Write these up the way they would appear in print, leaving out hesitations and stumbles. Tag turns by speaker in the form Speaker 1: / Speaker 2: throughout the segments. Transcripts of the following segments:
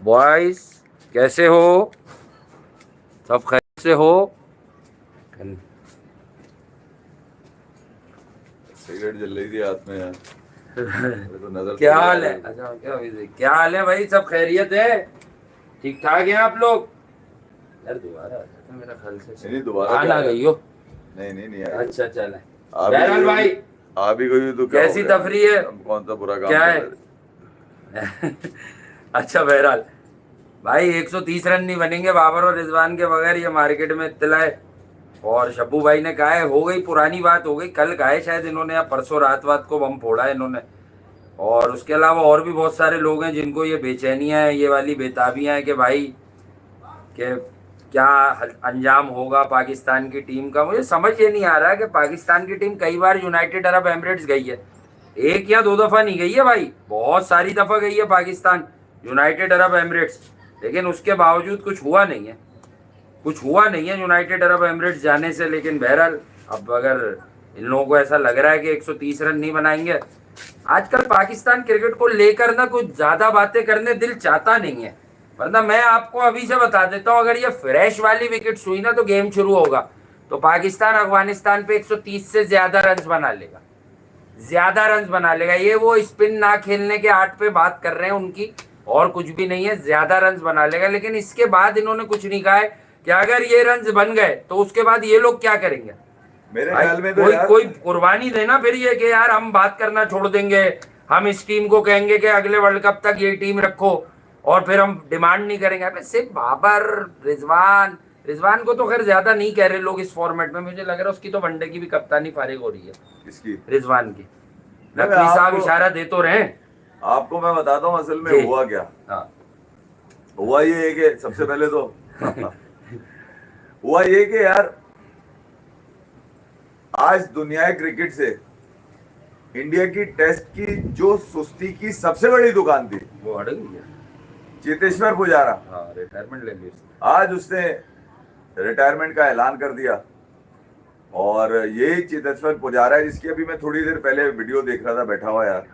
Speaker 1: Boys कैसे हो? सब खैर से हो?
Speaker 2: सिगरेट जल रही थी हाथ में यार। तो नजर
Speaker 1: क्या
Speaker 2: थोड़ी आ
Speaker 1: हाल है?
Speaker 2: रही है।
Speaker 1: अच्छा क्या हाल है भाई? सब खैरियत है? ठीक ठाक हैं आप लोग? यार दोबारा आ जाता मेरा ख्याल से।
Speaker 2: नहीं दोबारा
Speaker 1: आ
Speaker 2: क्या
Speaker 1: ना
Speaker 2: आया?
Speaker 1: गई हो?
Speaker 2: नहीं नहीं नहीं आई हो।
Speaker 1: अच्छा चले।
Speaker 2: आ भी गई
Speaker 1: बहरहाल
Speaker 2: होगी।
Speaker 1: भाई,
Speaker 2: आ भी गई हो तो क्या हो
Speaker 1: कैसी
Speaker 2: गया?
Speaker 1: तफरी है?
Speaker 2: हम कौन सा बुरा काम
Speaker 1: क्या
Speaker 2: कर
Speaker 1: है?
Speaker 2: रहे थे?
Speaker 1: अच्छा बहरहाल भाई, 130 रन नहीं बनेंगे बाबर और रिजवान के बगैर, ये मार्केट में इत्तला है। और शब्बू भाई ने कहा है, हो गई पुरानी बात, हो गई कल कहा है शायद इन्होंने, या परसों रात वात को बम फोड़ा है इन्होंने। और उसके अलावा और भी बहुत सारे लोग हैं जिनको ये बेचैनियां हैं, ये वाली बेताबियां हैं कि भाई कि क्या अंजाम होगा पाकिस्तान की टीम का। मुझे समझ ये नहीं आ रहा है कि पाकिस्तान की टीम कई बार यूनाइटेड अरब एमिरेट्स गई है, एक या दो दफा नहीं गई है भाई, बहुत सारी दफा गई है पाकिस्तान यूनाइटेड अरब एमिरेट्स, लेकिन उसके बावजूद कुछ हुआ नहीं है। कुछ हुआ नहीं है यूनाइटेड अरब एमिरेट्स जाने से। लेकिन बहरहाल अब अगर इन लोगों को ऐसा लग रहा है कि 130 रन नहीं बनाएंगे, आजकल पाकिस्तान क्रिकेट को लेकर ना कुछ ज्यादा बातें करने दिल चाहता नहीं है। वरना मैं आपको अभी से बता देता हूं, अगर ये फ्रेश वाली विकेट हुई ना तो गेम शुरू होगा, तो पाकिस्तान अफगानिस्तान पे 130 से ज्यादा रन बना लेगा, ज्यादा रन बना लेगा। ये वो स्पिन ना खेलने के आर्ट पे बात कर रहे हैं उनकी, और कुछ भी नहीं है, ज्यादा रन बना लेगा। लेकिन इसके बाद इन्होंने कुछ नहीं कहा है कि अगर ये रन बन गए तो उसके बाद ये लोग क्या करेंगे।
Speaker 2: मेरे
Speaker 1: भाई
Speaker 2: ख्याल में तो
Speaker 1: कोई
Speaker 2: यार
Speaker 1: कोई कुर्बानी देना फिर, ये कि यार हम बात करना छोड़ देंगे, हम इस टीम को कहेंगे कि अगले वर्ल्ड कप तक ये टीम रखो, और फिर हम डिमांड नहीं करेंगे। अबे सिर्फ बाबर, रिजवान, रिजवान को तो खैर ज्यादा नहीं कह रहे लोग इस फॉर्मेट में, मुझे लग रहा है उसकी तो वनडे की भी कप्तानी फारिग हो रही है,
Speaker 2: इसकी
Speaker 1: रिजवान की।
Speaker 2: नहीं मैं
Speaker 1: नकवी साहब
Speaker 2: आपको
Speaker 1: इशारा दे तो रहे।
Speaker 2: आपको मैं बताता हूँ असल में
Speaker 1: जी
Speaker 2: हुआ क्या।
Speaker 1: हाँ।
Speaker 2: हुआ ये है कि सबसे पहले तो हुआ ये कि यार आज दुनिया क्रिकेट से इंडिया की टेस्ट की जो सुस्ती की सबसे बड़ी दुकान थी,
Speaker 1: वो हट गई है।
Speaker 2: चेतेश्वर पुजारा,
Speaker 1: हाँ, रिटायरमेंट ले ली उसने।
Speaker 2: आज उसने रिटायरमेंट का ऐलान कर दिया। और यही चेतेश्वर पुजारा है जिसकी अभी मैं थोड़ी देर पहले वीडियो देख रहा था बैठा हुआ यार,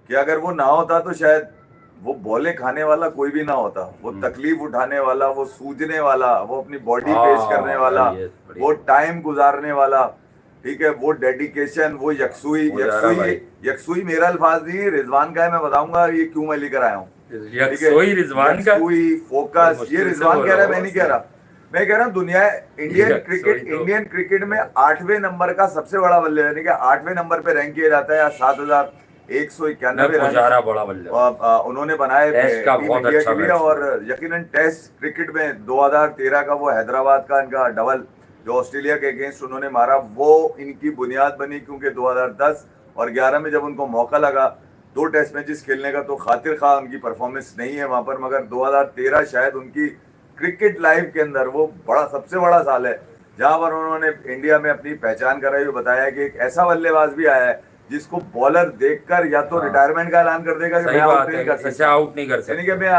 Speaker 2: कि अगर वो ना होता तो शायद वो बॉले खाने वाला कोई भी ना होता, वो तकलीफ उठाने वाला, वो सूझने वाला, वो अपनी बॉडी पेश करने वाला, वो टाइम गुजारने वाला, ठीक है, वो डेडिकेशन, वो यकसुई यकसुई यकसुई मेरा अल्फाज नहीं, रिजवान का है, मैं बताऊंगा ये क्यों मैं लेकर आया हूँ।
Speaker 1: यकसुई रिजवान का,
Speaker 2: यकसुई फोकस, ये रिजवान कह रहा है, मैं नहीं कह रहा। मैं कह रहा हूँ दुनिया इंडियन क्रिकेट में 8वें नंबर का सबसे बड़ा बल्ले, यानी कि 8वें नंबर पे रैंक किया जाता है, 7,191 रन उन्होंने बनाए टीम इंडिया के लिए। और यकीनन टेस्ट क्रिकेट में 2013 का वो हैदराबाद का इनका डबल जो ऑस्ट्रेलिया के अगेंस्ट उन्होंने मारा, वो इनकी बुनियाद बनी, क्योंकि 2010 और 11 में जब उनको मौका लगा 2 टेस्ट मैचेस खेलने का, तो खातिर खा उनकी परफॉर्मेंस नहीं है वहां पर, मगर 2013 शायद उनकी क्रिकेट लाइफ के अंदर वो बड़ा सबसे बड़ा साल है जहां पर उन्होंने इंडिया में अपनी पहचान कराई। बताया कि एक ऐसा बल्लेबाज भी आया है जिसको बॉलर देखकर या तो रिटायरमेंट का ऐलान कर देगा कि मैं आउट नहीं कर सकता,
Speaker 1: आउट नहीं कर सकता।
Speaker 2: यानी कि मैं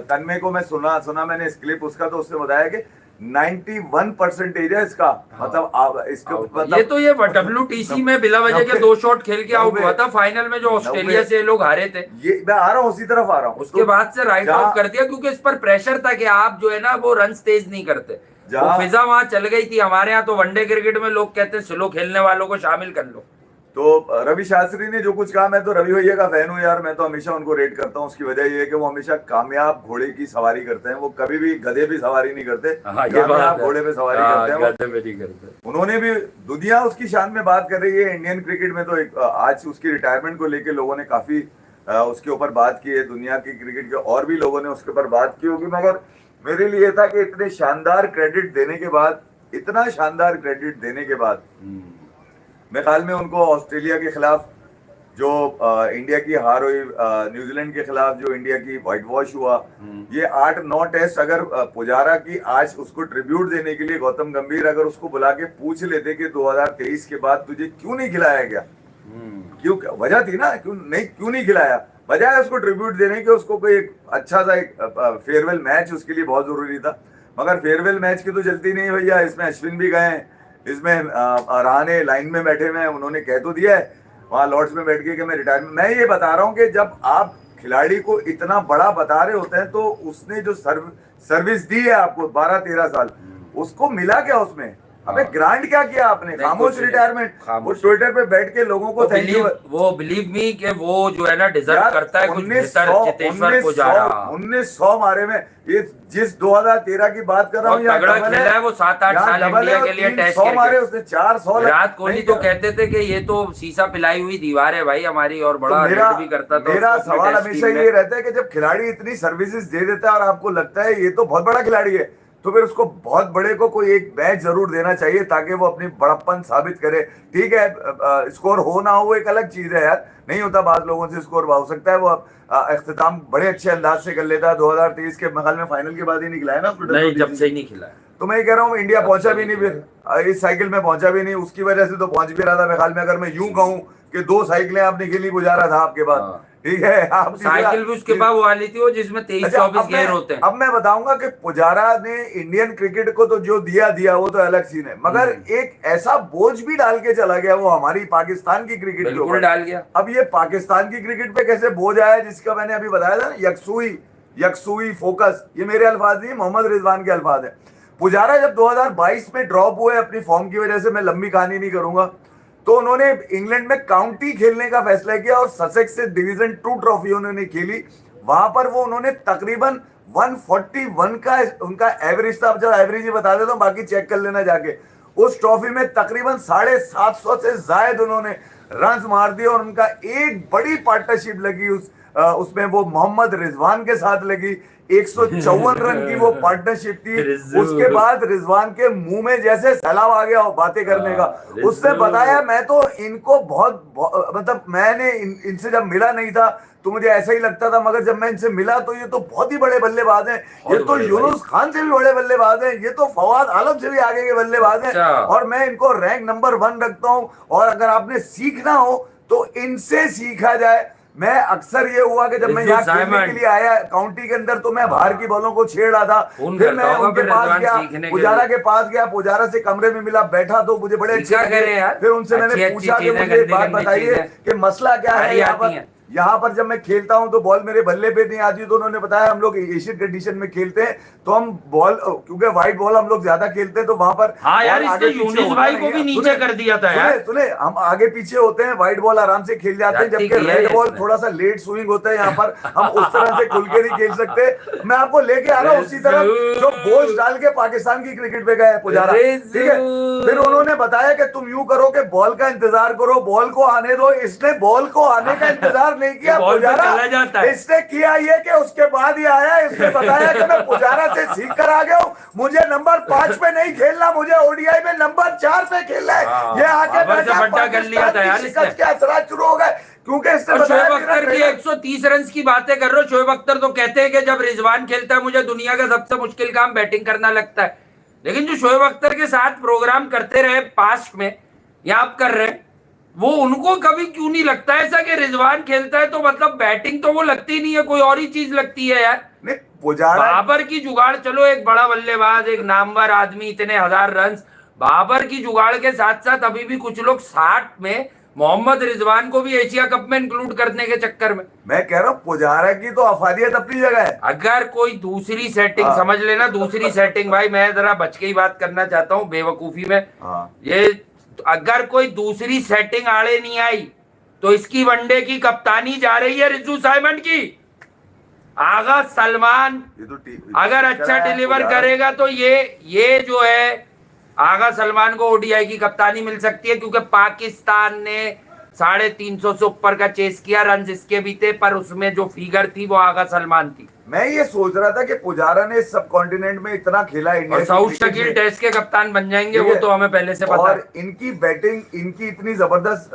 Speaker 2: तन्मय को मैं सुना मैंने इस क्लिप उसका, तो उसने बताया कि 91% है इसका।
Speaker 1: हाँ।
Speaker 2: मतलब इसका मतलब
Speaker 1: ये तो ये WTC में बिला वजह के 2 शॉट खेल के आउट हुआ था फाइनल में, जो ऑस्ट्रेलिया से लोग हारे थे।
Speaker 2: ये मैं आ रहा हूँ उसी तरफ आ रहा हूँ।
Speaker 1: उसके बाद से राइट ऑफ कर दिया, क्योंकि इस पर प्रेशर था कि आप जो है ना वो रन तेज नहीं करते। वो फिजा वहां चल गई थी। हमारे यहाँ तो वनडे क्रिकेट में लोग कहते हैं स्लो खेलने वालों को शामिल कर लो।
Speaker 2: तो रवि शास्त्री ने जो कुछ कहा, मैं तो रवि भैया का फैन हूँ यार, मैं तो हमेशा उनको रेट करता हूँ। उसकी वजह ये है कि वो हमेशा कामयाब घोड़े की सवारी करते हैं, वो कभी भी गधे भी सवारी नहीं करते, कामयाब घोड़े पे सवारी करते हैं। उन्होंने भी, दुनिया उसकी शान में बात कर रही है इंडियन क्रिकेट में, तो आज उसकी रिटायरमेंट को लेकर लोगों ने काफी उसके ऊपर बात की है, दुनिया की क्रिकेट के और भी लोगों ने उसके ऊपर बात की होगी। मगर मेरे लिए था कि इतने शानदार क्रेडिट देने के बाद, इतना शानदार क्रेडिट देने के बाद, मेरे ख्याल में उनको ऑस्ट्रेलिया के खिलाफ जो इंडिया की हार हुई, न्यूजीलैंड के खिलाफ जो इंडिया की व्हाइट वॉश हुआ, ये 8-9 टेस्ट अगर पुजारा की आज उसको ट्रिब्यूट देने के लिए गौतम गंभीर अगर उसको बुला के पूछ लेते कि 2023 के बाद तुझे क्यों नहीं खिलाया गया, क्यों, वजह थी ना, क्यों नहीं खिलाया, वजह है उसको ट्रिब्यूट देने के, उसको कोई एक अच्छा सा एक फेयरवेल मैच उसके लिए बहुत जरूरी था। मगर फेयरवेल मैच की तो जल्दी नहीं भैया, इसमें अश्विन भी गए, इसमें रहाणे लाइन में बैठे हुए हैं, उन्होंने कह तो दिया है वहां लॉर्ड्स में बैठ के कि मैं रिटायरमेंट। मैं ये बता रहा हूं कि जब आप खिलाड़ी को इतना बड़ा बता रहे होते हैं, तो उसने जो सर्विस दी है आपको 12-13 साल, उसको मिला क्या उसमें? हमें ग्रांट क्या किया आपने? खामोश रिटायरमेंट। वो ट्विटर पे बैठ के लोगों को थैंक यू,
Speaker 1: वो बिलीव मी कि वो जो है ना डिजर्व करता है कुछ बेहतर। चेतेश्वर पुजारा
Speaker 2: 1900 मारे में, ये जिस 2013 की बात कर रहा हूँ,
Speaker 1: तगड़ा खेला है वो 7-8 साल इंडिया के लिए टेस्ट
Speaker 2: खेल मारे उसने, 400।
Speaker 1: विराट कोहली तो कहते थे कि ये तो शीशा पिलाई हुई दीवार है भाई हमारी, और बड़ा रेट भी करता था।
Speaker 2: मेरा सवाल हमेशा ये रहता है कि जब खिलाड़ी इतनी सर्विसेज दे देता है और आपको लगता है ये तो बहुत बड़ा खिलाड़ी है, तो फिर उसको बहुत बड़े को कोई एक मैच जरूर देना चाहिए ताकि वो अपनी बड़प्पन साबित करे। ठीक है, स्कोर हो ना हो वो एक अलग चीज है यार, नहीं होता, बाद लोगों से स्कोर हो सकता है। वो अख्तिताम बड़े अच्छे अंदाज से कर लेता है। 2023 के मकाल में फाइनल के बाद ही निकला है ना,
Speaker 1: नहीं जब से ही नहीं खिला।
Speaker 2: तो मैं ये कह रहा हूँ इंडिया पहुंचा भी नहीं, फिर इस साइकिल में पहुंचा भी नहीं, उसकी वजह से तो पहुंच भी रहा था मेरे ख्याल में। अगर मैं यूं कहूँ कि 2 साइकिलें आपने खेली गुजारा था आपके पास, ठीक है, आप
Speaker 1: साइकिल भी उसके बाद वो वाली थी वो जिसमें 23-24 गेयर होते हैं।
Speaker 2: अब मैं बताऊंगा कि पुजारा ने इंडियन क्रिकेट को तो जो दिया वो तो अलग सीन है, मगर एक ऐसा बोझ भी डाल के चला गया वो हमारी पाकिस्तान की क्रिकेट के ऊपर
Speaker 1: डाल गया।
Speaker 2: अब ये पाकिस्तान की क्रिकेट पे कैसे बोझ आया, जिसका मैंने अभी बताया था, यकसुई फोकस, ये मेरे अल्फाज नहीं, मोहम्मद रिजवान के अल्फाज है। पुजारा जब 2022 में ड्रॉप हुए अपनी फॉर्म की वजह से, मैं लंबी कहानी नहीं करूंगा, तो उन्होंने इंग्लैंड में काउंटी खेलने का फैसला किया और ससेक्स से डिवीजन 2 ट्रॉफी उन्होंने खेली। वहां पर वो उन्होंने तकरीबन 141 का उनका एवरेज था, जब एवरेज ही बता देता हूं, बाकी चेक कर लेना जाके। उस ट्रॉफी में तकरीबन 750 से ज्यादा उन्होंने रन मार दिए और उनका एक बड़ी पार्टनरशिप लगी उसमें वो मोहम्मद रिजवान के साथ लगी। 154 रन की वो पार्टनरशिप थी। उसके बाद रिजवान के मुंह में जैसे सैलाब आ गया बातें करने का। उसने बताया मैं तो इनको बहुत मतलब मैंने इनसे जब मिला नहीं था तो मुझे ऐसा ही लगता था, मगर जब मैं इनसे मिला तो ये तो बहुत ही बड़े बल्लेबाज हैं, ये तो यूनुस खान से भी बड़े बल्लेबाज हैं, ये तो फवाद आलम से भी आगे के बल्लेबाज हैं, और मैं इनको रैंक नंबर 1 रखता हूं। और अगर आपने सीखना हो तो इनसे सीखा जाए। मैं अक्सर ये हुआ कि जब मैं यहाँ खेलने के लिए आया काउंटी के अंदर, तो मैं बाहर की बॉलों को छेड़ रहा था, फिर मैं उनके पास गया, पुजारा के पास गया, पुजारा से कमरे में मिला, बैठा तो मुझे बड़े अच्छे लगे। फिर उनसे मैंने पूछा कि मुझे बात बताइए कि मसला क्या है यहाँ पर जब मैं खेलता हूं तो बॉल मेरे बल्ले पे नहीं आती। तो उन्होंने बताया हम लोग एशियन कंडीशन में खेलते हैं, तो हम बॉल, क्योंकि व्हाइट बॉल हम लोग ज्यादा खेलते हैं, तो वहां पर
Speaker 1: यार इसने यूनिस भाई को भी नीचे कर दिया था यार।
Speaker 2: सुने हम आगे पीछे होते हैं, व्हाइट बॉल आराम से खेल जाते हैं, जबकि रेड बॉल थोड़ा सा लेट स्विंग होता है, यहाँ पर हम उस तरह से खुल के नहीं खेल सकते। मैं आपको लेके आ रहा हूँ उसी तरह जो बोझ डाल के पाकिस्तान की क्रिकेट पे गए पुजारा, ठीक है। फिर उन्होंने बताया कि तुम यूं करो कि बॉल का इंतजार करो, बॉल को आने दो। इसने बॉल को आने का इंतजार नहीं किया पुजारा, इसने किया ये कि उसके बाद ही आया। इसने बताया कि मैं पुजारा से सीख कर आ गया हूँ, मुझे नंबर 5 पे नहीं खेलना, मुझे ओडीआई में नंबर 4 पे खेलना है। ये आके
Speaker 1: बड्डा कर लिया था यार,
Speaker 2: के असरात शुरू हो गए, क्योंकि इसने
Speaker 1: शोएब अख्तर की 130 रन की बातें कर रहे हो। शोएब अख्तर तो कहते हैं कि जब रिजवान खेलता है मुझे दुनिया का सबसे मुश्किल काम बैटिंग करना लगता है। लेकिन जो शोएब अख्तर के साथ प्रोग्राम करते रहे पास्ट में या आप कर रहे हैं, वो उनको कभी क्यों नहीं लगता ऐसा कि रिजवान खेलता है तो मतलब बैटिंग तो वो लगती नहीं है, कोई और ही चीज लगती है यार। बाबर की जुगाड़, चलो एक बड़ा बल्लेबाज, एक नामवर आदमी, इतने 1000 रन, बाबर की जुगाड़ के साथ साथ अभी भी कुछ लोग 60 में मोहम्मद रिजवान को भी एशिया कप में इंक्लूड करने के चक्कर में।
Speaker 2: मैं कह रहा हूँ पुजारा की तो अफादियत अपनी जगह है।
Speaker 1: अगर कोई दूसरी सेटिंग समझ लेना, दूसरी सेटिंग, भाई मैं जरा बच के ही बात करना चाहता हूँ बेवकूफी में, ये अगर कोई दूसरी सेटिंग आड़े नहीं आई तो इसकी वनडे की कप्तानी जा रही है रिजू साइमंड की। आगा सलमान अगर अच्छा डिलीवर करेगा तो ये जो है आगा सलमान को ओडीआई की कप्तानी मिल सकती है, क्योंकि पाकिस्तान ने 350 से ऊपर का चेस किया, रन इसके भी थे, पर उसमें जो फिगर थी वो आगा सलमान थी।
Speaker 2: मैं ये सोच रहा था कि पुजारा ने सब कॉन्टिनेंट में इतना खेला, इंडिया
Speaker 1: साउथ शकील टेस्ट के कप्तान बन जाएंगे, वो तो हमें पहले से पता।
Speaker 2: और इनकी बैटिंग, इनकी इतनी जबरदस्त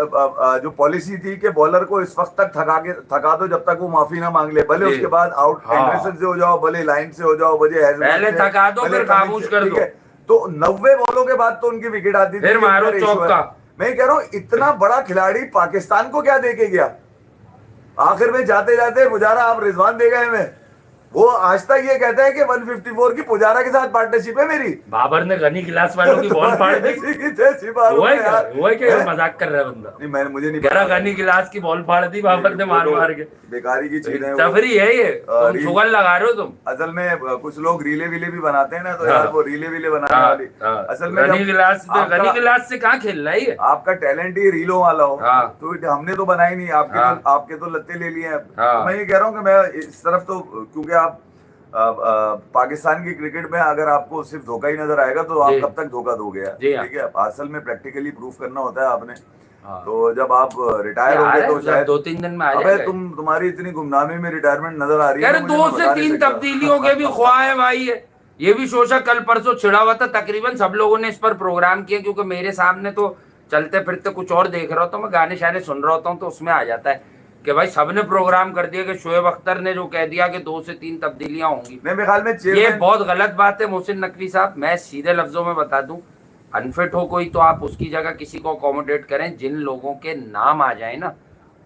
Speaker 2: जो पॉलिसी थी कि बॉलर को इस वक्त तक थका दो जब तक वो माफी ना मांग ले, भले उसके बाद आउट एंडरसन से हो जाओ, भले लाइन से हो जाओ, भले
Speaker 1: पहले थका दो फिर खामोश कर दो।
Speaker 2: तो 90 बॉलों के बाद तो उनकी विकेट आती थी,
Speaker 1: फिर मारो चौका।
Speaker 2: मैं कह रहा हूँ इतना बड़ा खिलाड़ी पाकिस्तान को क्या दे के गया, आखिर में जाते जाते पुजारा आप रिजवान दे गए हमें। वो आज तक ये कहते हैं कि 154 की पुजारा के साथ पार्टनरशिप है मेरी।
Speaker 1: बाबर ने घनी गिलास वालों की बॉल फाड़ दी। वो है क्या मजाक कर रहा है बंदा?
Speaker 2: नहीं, मैंने मुझे नहीं
Speaker 1: पता। घनी गिलास की बॉल फाड़ दी बाबर ने मार मार के।
Speaker 2: बेकारी की चीज है,
Speaker 1: तफरी है ये, तुम शुगर लगा रहे हो तुम।
Speaker 2: असल में कुछ लोग रीले वीले भी बनाते हैं ना, तो यार वो रीले वीले बनाने वाली असल में
Speaker 1: घनी गिलास से कहाँ खेल रहा है?
Speaker 2: आपका टैलेंट ही रीलों वाला हो तो हमने तो बनाई नहीं, आपके तो लत्ते ले लिए हैं। मैं ये कह रहा हूँ कि मैं इस तरफ तो, क्योंकि आप पाकिस्तान की क्रिकेट में अगर आपको सिर्फ धोखा ही नजर आएगा तो आप कब तक धोखा दोगे यार, ठीक है? असल में प्रैक्टिकली प्रूफ करना होता है आपने। तो जब आप रिटायर हो गए तो शायद
Speaker 1: 2-3 दिन में आ
Speaker 2: अबे तुम्हारी इतनी गुमनामी में रिटायरमेंट नजर आ रही है।
Speaker 1: 2 से 3 तब्दीलियों के भी ख्वाह है भाई। ये भी शोशा कल परसों छिड़ा हुआ था, तकरीबन सब लोगों ने इस पर प्रोग्राम किया, क्योंकि मेरे सामने तो चलते फिरते कुछ और देख रहा होता हूँ, मैं गाने शाने सुन रहा होता हूँ, तो उसमें आ जाता है कि भाई सबने प्रोग्राम कर दिया कि शोएब अख्तर ने जो कह दिया कि 2 से 3 तब्दीलियां होंगी।
Speaker 2: मेरे ख्याल में
Speaker 1: ये बहुत गलत बात है मोहसिन नकवी साहब। मैं सीधे लफ्जों में बता दूं, अनफिट हो कोई तो आप उसकी जगह किसी को अकोमोडेट करें। जिन लोगों के नाम आ जाए ना,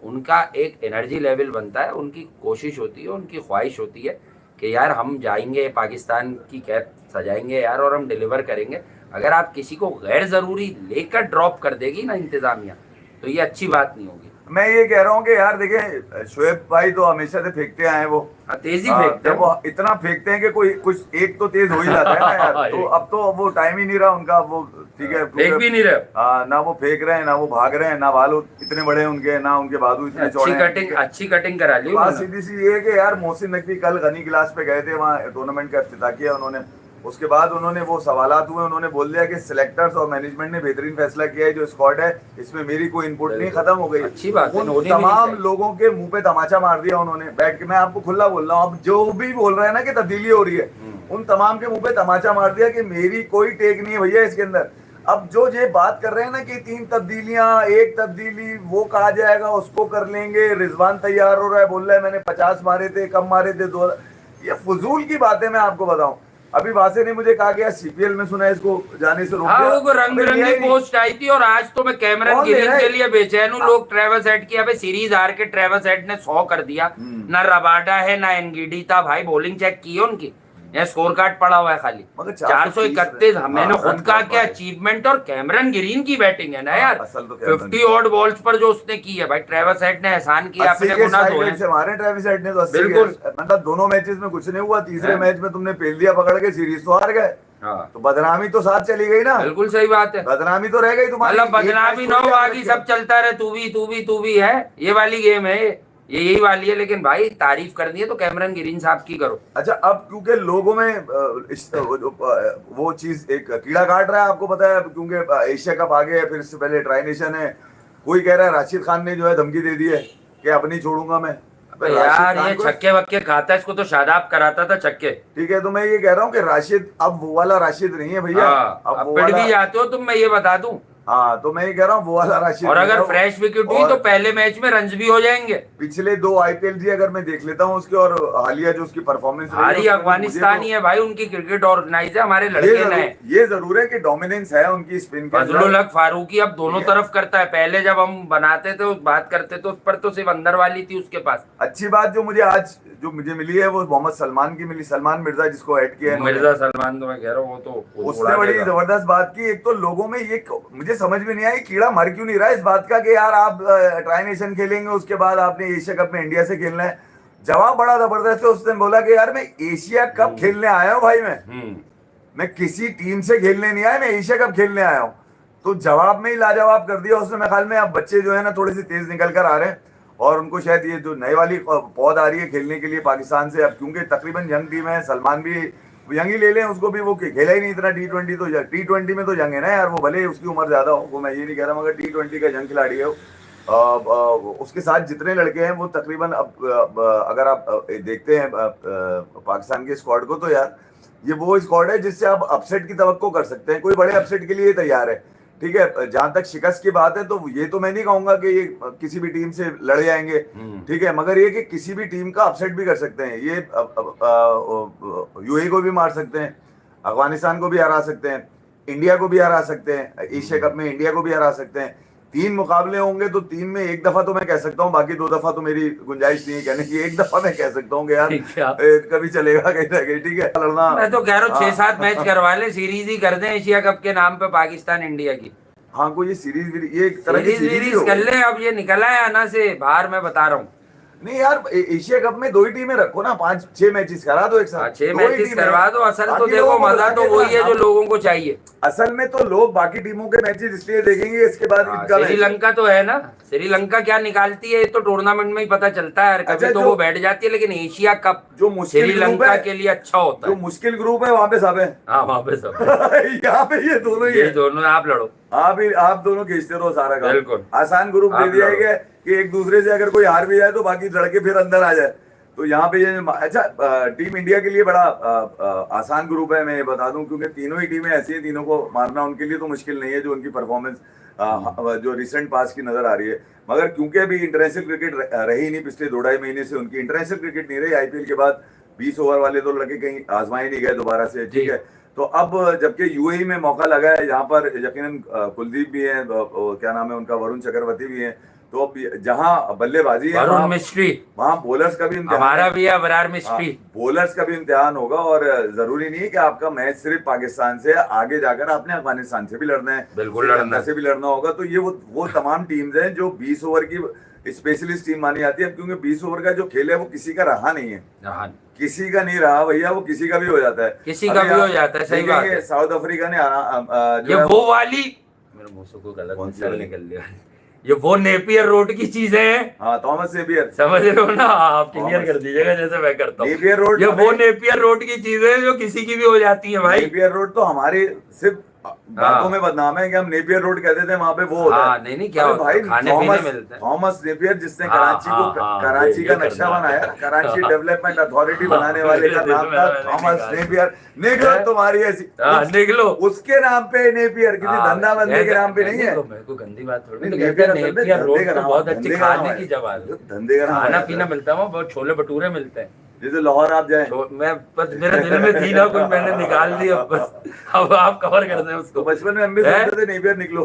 Speaker 1: उनका एक एनर्जी लेवल बनता है, उनकी कोशिश होती है, उनकी ख्वाहिश होती है कि यार हम जाएंगे, पाकिस्तान की कैप सजाएंगे यार, और हम डिलीवर करेंगे। अगर आप किसी को गैर जरूरी लेकर ड्रॉप कर देगी ना इंतजामिया, तो ये अच्छी बात नहीं होगी।
Speaker 2: मैं ये कह रहा हूँ कि यार देखें, शोएब भाई तो हमेशा से फेंकते आए, वो
Speaker 1: तेजी फेंकते हैं,
Speaker 2: वो इतना फेंकते हैं कि कोई कुछ एक तो तेज हो ही जाता है ना यार। तो अब तो वो टाइम ही नहीं रहा उनका, वो ठीक है
Speaker 1: फेंक भी नहीं रहे,
Speaker 2: ना वो फेंक रहे हैं, ना वो भाग रहे हैं, ना बाल इतने बड़े उनके, ना उनके बाजू इतने चौड़े।
Speaker 1: अच्छी कटिंग करा ली।
Speaker 2: बात सीधी सी ये कि यार मोहसिन नकवी कल गनी गिलास पे गए थे, वहाँ टूर्नामेंट का इफ्तिताह किया उन्होंने। उसके बाद उन्होंने वो सवालात हुए, उन्होंने बोल दिया कि सिलेक्टर्स और मैनेजमेंट ने बेहतरीन फैसला किया है, जो स्क्वाड है इसमें मेरी कोई इनपुट नहीं, खत्म हो गई।
Speaker 1: अच्छी बात है।
Speaker 2: तमाम लोगों के मुंह पे तमाचा मार दिया उन्होंने बैठ के। मैं आपको खुला बोल रहा हूँ, अब जो भी बोल रहे हैं ना कि तब्दीली हो रही है, उन तमाम के मुंह पे तमाचा मार दिया कि मेरी कोई टेक नहीं है भैया इसके अंदर। अब जो ये बात कर रहे हैं ना कि 3 तब्दीलियां, 1 तब्दीली, वो कहा जाएगा उसको कर लेंगे, रिजवान तैयार हो रहा है, बोल रहा है मैंने 50 मारे थे, कम मारे थे 2, ये फजूल की बातें। मैं आपको बताऊं, अभी वासे ने मुझे कहा कि सीपीएल में सुना है इसको जाने से रोक दिया।
Speaker 1: वो रंग बिरंगी पोस्ट आई थी, और आज तो मैं कैमरन ग्रीन के लिए बेचैन हूँ। लोग ट्रेवस हेड की, अबे सीरीज हार के ट्रेवस हेड ने 100 कर दिया, ना रबाडा है ना एनगीडी था भाई, बॉलिंग चेक की है उनकी, यहाँ स्कोर कार्ड पड़ा हुआ है खाली 431। मैंने खुद कहा क्या अचीवमेंट, और कैमरन ग्रीन की बैटिंग है ना यार, 50 ऑड बॉल्स पर जो उसने की है भाई। ट्रेवस हेड ने एहसान किया अपने गुना धोए हैं।
Speaker 2: हमारे ट्रेविस हेड ने तो
Speaker 1: बिल्कुल,
Speaker 2: मतलब दोनों मैचेस में कुछ नहीं हुआ, तीसरे मैच में तुमने पेल दिया पकड़ के, सीरीज तो हार गए। तो बदनामी तो साथ चली गई ना।
Speaker 1: बिल्कुल सही बात है,
Speaker 2: बदनामी तो रह गई तुम्हारी।
Speaker 1: मतलब बदनामी ना हो, आगे सब चलता रहे, तू भी है, ये वाली गेम है, ये यही वाली है। लेकिन भाई तारीफ करनी है तो कैमरन ग्रीन साहब की करो।
Speaker 2: अच्छा, अब क्योंकि लोगों में वो चीज एक कीड़ा काट रहा है, आपको पता है, क्योंकि एशिया कप आ गया, फिर इससे पहले ट्राई नेशन है। कोई कह रहा है राशिद खान ने जो है धमकी दे दी है कि अब नहीं छोड़ूंगा मैं।
Speaker 1: यार ये छक्के वक्के खाता है, इसको तो शादाब कराता था छक्के।
Speaker 2: ठीक है, तो मैं ये कह रहा हूँ कि राशिद अब वो वाला राशिद नहीं है भैया।
Speaker 1: अब पिट भी जाते हो तुम, मैं ये बता दूं।
Speaker 2: हाँ, तो मैं ये कह रहा हूँ वो वाला राशिद।
Speaker 1: और अगर फ्रेश विकेट हुई तो पहले मैच में रन्स भी हो जाएंगे।
Speaker 2: पिछले 2 आईपीएल जी अगर मैं देख लेता हूँ उसके, और हालिया जो उसकी परफॉर्मेंस
Speaker 1: हाली अफगानिस्तानी है भाई, उनकी क्रिकेट ऑर्गेनाइज है, हमारे लड़के नए।
Speaker 2: ये जरूर है कि डोमिनेंस है उनकी स्पिन के।
Speaker 1: फजलुल हक फारूकी अब दोनों तरफ करता है, पहले जब हम बनाते थे उस बात करते तो उस पर तो सिर्फ अंदर वाली थी उसके पास।
Speaker 2: अच्छी बात जो मुझे मिली है वो मोहम्मद सलमान की मिली, सलमान मिर्जा जिसको ऐड किया है।
Speaker 1: मिर्जा सलमान तो मैं कह रहा हूँ, वो तो
Speaker 2: उसने बड़ी जबरदस्त बात की। एक तो लोगों में ये मुझे समझ में नहीं आई, कीड़ा मर क्यों नहीं रहा इस बात का कि यार आप ट्राई नेशन खेलेंगे, उसके बाद आपने एशिया कप में इंडिया से खेलना है। जवाब बड़ा जबरदस्त है। उसने बोला कि यार मैं एशिया कप खेलने आया हूँ भाई, मैं किसी टीम से खेलने नहीं आया, मैं एशिया कप खेलने आया हूँ। तो जवाब में ही लाजवाब कर दिया उसने। मेरे ख्याल में अब बच्चे जो है ना थोड़े से तेज निकल कर आ रहे हैं, और उनको शायद ये जो नई वाली पौध आ रही है खेलने के लिए पाकिस्तान से, अब क्योंकि तकरीबन यंग टीम है, सलमान भी यंग ही ले लें उसको भी, वो खेला ही नहीं इतना T20। तो T20 में तो यंग है ना यार, वो भले उसकी उम्र ज्यादा हो, वो मैं ये नहीं कह रहा, मगर T20 का यंग खिलाड़ी है वो। उसके साथ जितने लड़के हैं वो तकरीबन अब अगर आप देखते हैं पाकिस्तान के स्क्वाड को, तो यार ये वो स्क्वाड है जिससे आप अपसेट की तवक्को कर सकते हैं, कोई बड़े अपसेट के लिए तैयार है। ठीक है, जहां तक शिकस्त की बात है तो ये तो मैं नहीं कहूंगा कि ये किसी भी टीम से लड़ जाएंगे, ठीक है, मगर ये कि किसी भी टीम का अपसेट भी कर सकते हैं। ये यूएई को भी मार सकते हैं, अफगानिस्तान को भी हरा सकते हैं, इंडिया को भी हरा सकते हैं, एशिया कप में इंडिया को भी हरा सकते हैं। 3 मुकाबले होंगे तो 3 में एक दफा तो मैं कह सकता हूँ, बाकी 2 दफा तो मेरी गुंजाइश नहीं है कहने की। एक दफा मैं कह सकता हूँ कि यार कभी चलेगा कहीं ना कहीं, ठीक है लड़ना।
Speaker 1: मैं तो कह रहा हूँ 6-7 मैच करवा ले, सीरीज ही कर दें एशिया कप के नाम पे पाकिस्तान इंडिया की।
Speaker 2: हाँ कोई ये सीरीज, ये एक तरह की
Speaker 1: सीरीज कर ले। अब ये निकला है आना से बाहर, मैं बता रहा हूँ।
Speaker 2: नहीं यार एशिया कप में 2 ही टीमें रखो ना, 5-6 मैचेस करा दो एक साथ।
Speaker 1: 6 मैचेस करवा दो। असल तो देखो मजा तो वही है जो लोगों को चाहिए।
Speaker 2: असल में तो लोग बाकी टीमों के मैचेस इसलिए देखेंगे, इसके बाद इनका
Speaker 1: श्रीलंका तो है ना, श्रीलंका क्या निकालती है ये तो टूर्नामेंट में ही पता चलता है। कभी तो वो बैठ जाती है, लेकिन एशिया कप
Speaker 2: जो
Speaker 1: श्रीलंका के लिए अच्छा होता है।
Speaker 2: जो मुश्किल ग्रुप है वहाँ पे सब है।
Speaker 1: हाँ वहाँ पे सब
Speaker 2: यहाँ पे ये दोनों ही है,
Speaker 1: दोनों आप लड़ो।
Speaker 2: आप दोनों खींचते रहो सारा काम।
Speaker 1: बिल्कुल
Speaker 2: आसान ग्रुप दे दिया है कि एक दूसरे से अगर कोई हार भी जाए तो बाकी लड़के फिर अंदर आ जाए। तो यहाँ पे ये अच्छा टीम इंडिया के लिए बड़ा आसान ग्रुप है, मैं ये बता दूं, क्योंकि तीनों ही टीमें ऐसी हैं, तीनों को मारना उनके लिए तो मुश्किल नहीं है, जो उनकी परफॉर्मेंस जो रिसेंट पास की नजर आ रही है। मगर क्योंकि अभी इंटरनेशनल क्रिकेट रही नहीं, पिछले 2-2.5 महीने से उनकी इंटरनेशनल क्रिकेट नहीं रही। आईपीएल के बाद 20 ओवर वाले तो लड़के कहीं आजमाए नहीं गए दोबारा से, ठीक है। तो अब जबकि यूएई में मौका लगा है, यहाँ पर यकीनन कुलदीप भी है, क्या नाम है उनका, वरुण चक्रवर्ती भी है। तो अब जहाँ बल्लेबाजी है
Speaker 1: वरुण मिस्ट्री,
Speaker 2: वहाँ बॉलर्स का भी इम्तिहान,
Speaker 1: हमारा भी है वरार मिस्ट्री,
Speaker 2: बॉलर्स का भी इम्तिहान होगा। और जरूरी नहीं है कि आपका मैच सिर्फ पाकिस्तान से, आगे जाकर आपने अफगानिस्तान से भी लड़ना है,
Speaker 1: बिल्कुल लड़ना
Speaker 2: से भी लड़ना होगा। तो ये वो तमाम टीम्स हैं जो 20 ओवर की स्पेशलिस्ट टीम मानी जाती है, क्योंकि 20 ओवर का जो खेल है वो किसी का रहा नहीं है, किसी का नहीं रहा भैया, वो किसी का भी हो जाता है,
Speaker 1: किसी का भी हो जाता है। सही बात है।
Speaker 2: साउथ अफ्रीका ने
Speaker 1: ये वो वाली, मेरे मुंह से कोई गलत मिसाल निकल लिया, ये वो नेपियर रोड की चीजें हैं।
Speaker 2: हाँ थॉमस नेपियर,
Speaker 1: समझ रहे हो ना आप, क्लियर कर दीजिएगा जैसे मैं करता हूँ।
Speaker 2: नेपियर रोड,
Speaker 1: ये वो नेपियर रोड की चीजें हैं जो किसी की भी हो जाती है भाई।
Speaker 2: नेपियर रोड तो हमारे सिर्फ बातों में बदनाम है कि हम नेपियर रोड कहते थे, वहाँ पे वो होता है।
Speaker 1: नहीं क्या
Speaker 2: भाई
Speaker 1: खाने पीने मिलता है।
Speaker 2: थॉमस नेपियर जिसने कराची का नक्शा बनाया, कराची डेवलपमेंट अथॉरिटी बनाने वाले का नाम था थॉमस नेपियर। निकलो तुम्हारी ऐसी,
Speaker 1: निकलो
Speaker 2: उसके नाम पे नेपियर, किसी धंधा बंदे के नाम पे नहीं है।
Speaker 1: कोई गंदी बात थोड़ी, नेपियर रोड तो बहुत अच्छी खाने की जगह है, धंधे का खाना पीना मिलता है, बहुत छोले भटूरे मिलते हैं।
Speaker 2: जैसे लाहौर आप जाए,
Speaker 1: मैं बस मेरे दिल में थी ना कुछ, मैंने निकाल दी, अब बस अब आप कवर कर दें उसको।
Speaker 2: बचपन में हम भी सुनते थे नेपियर निकलो,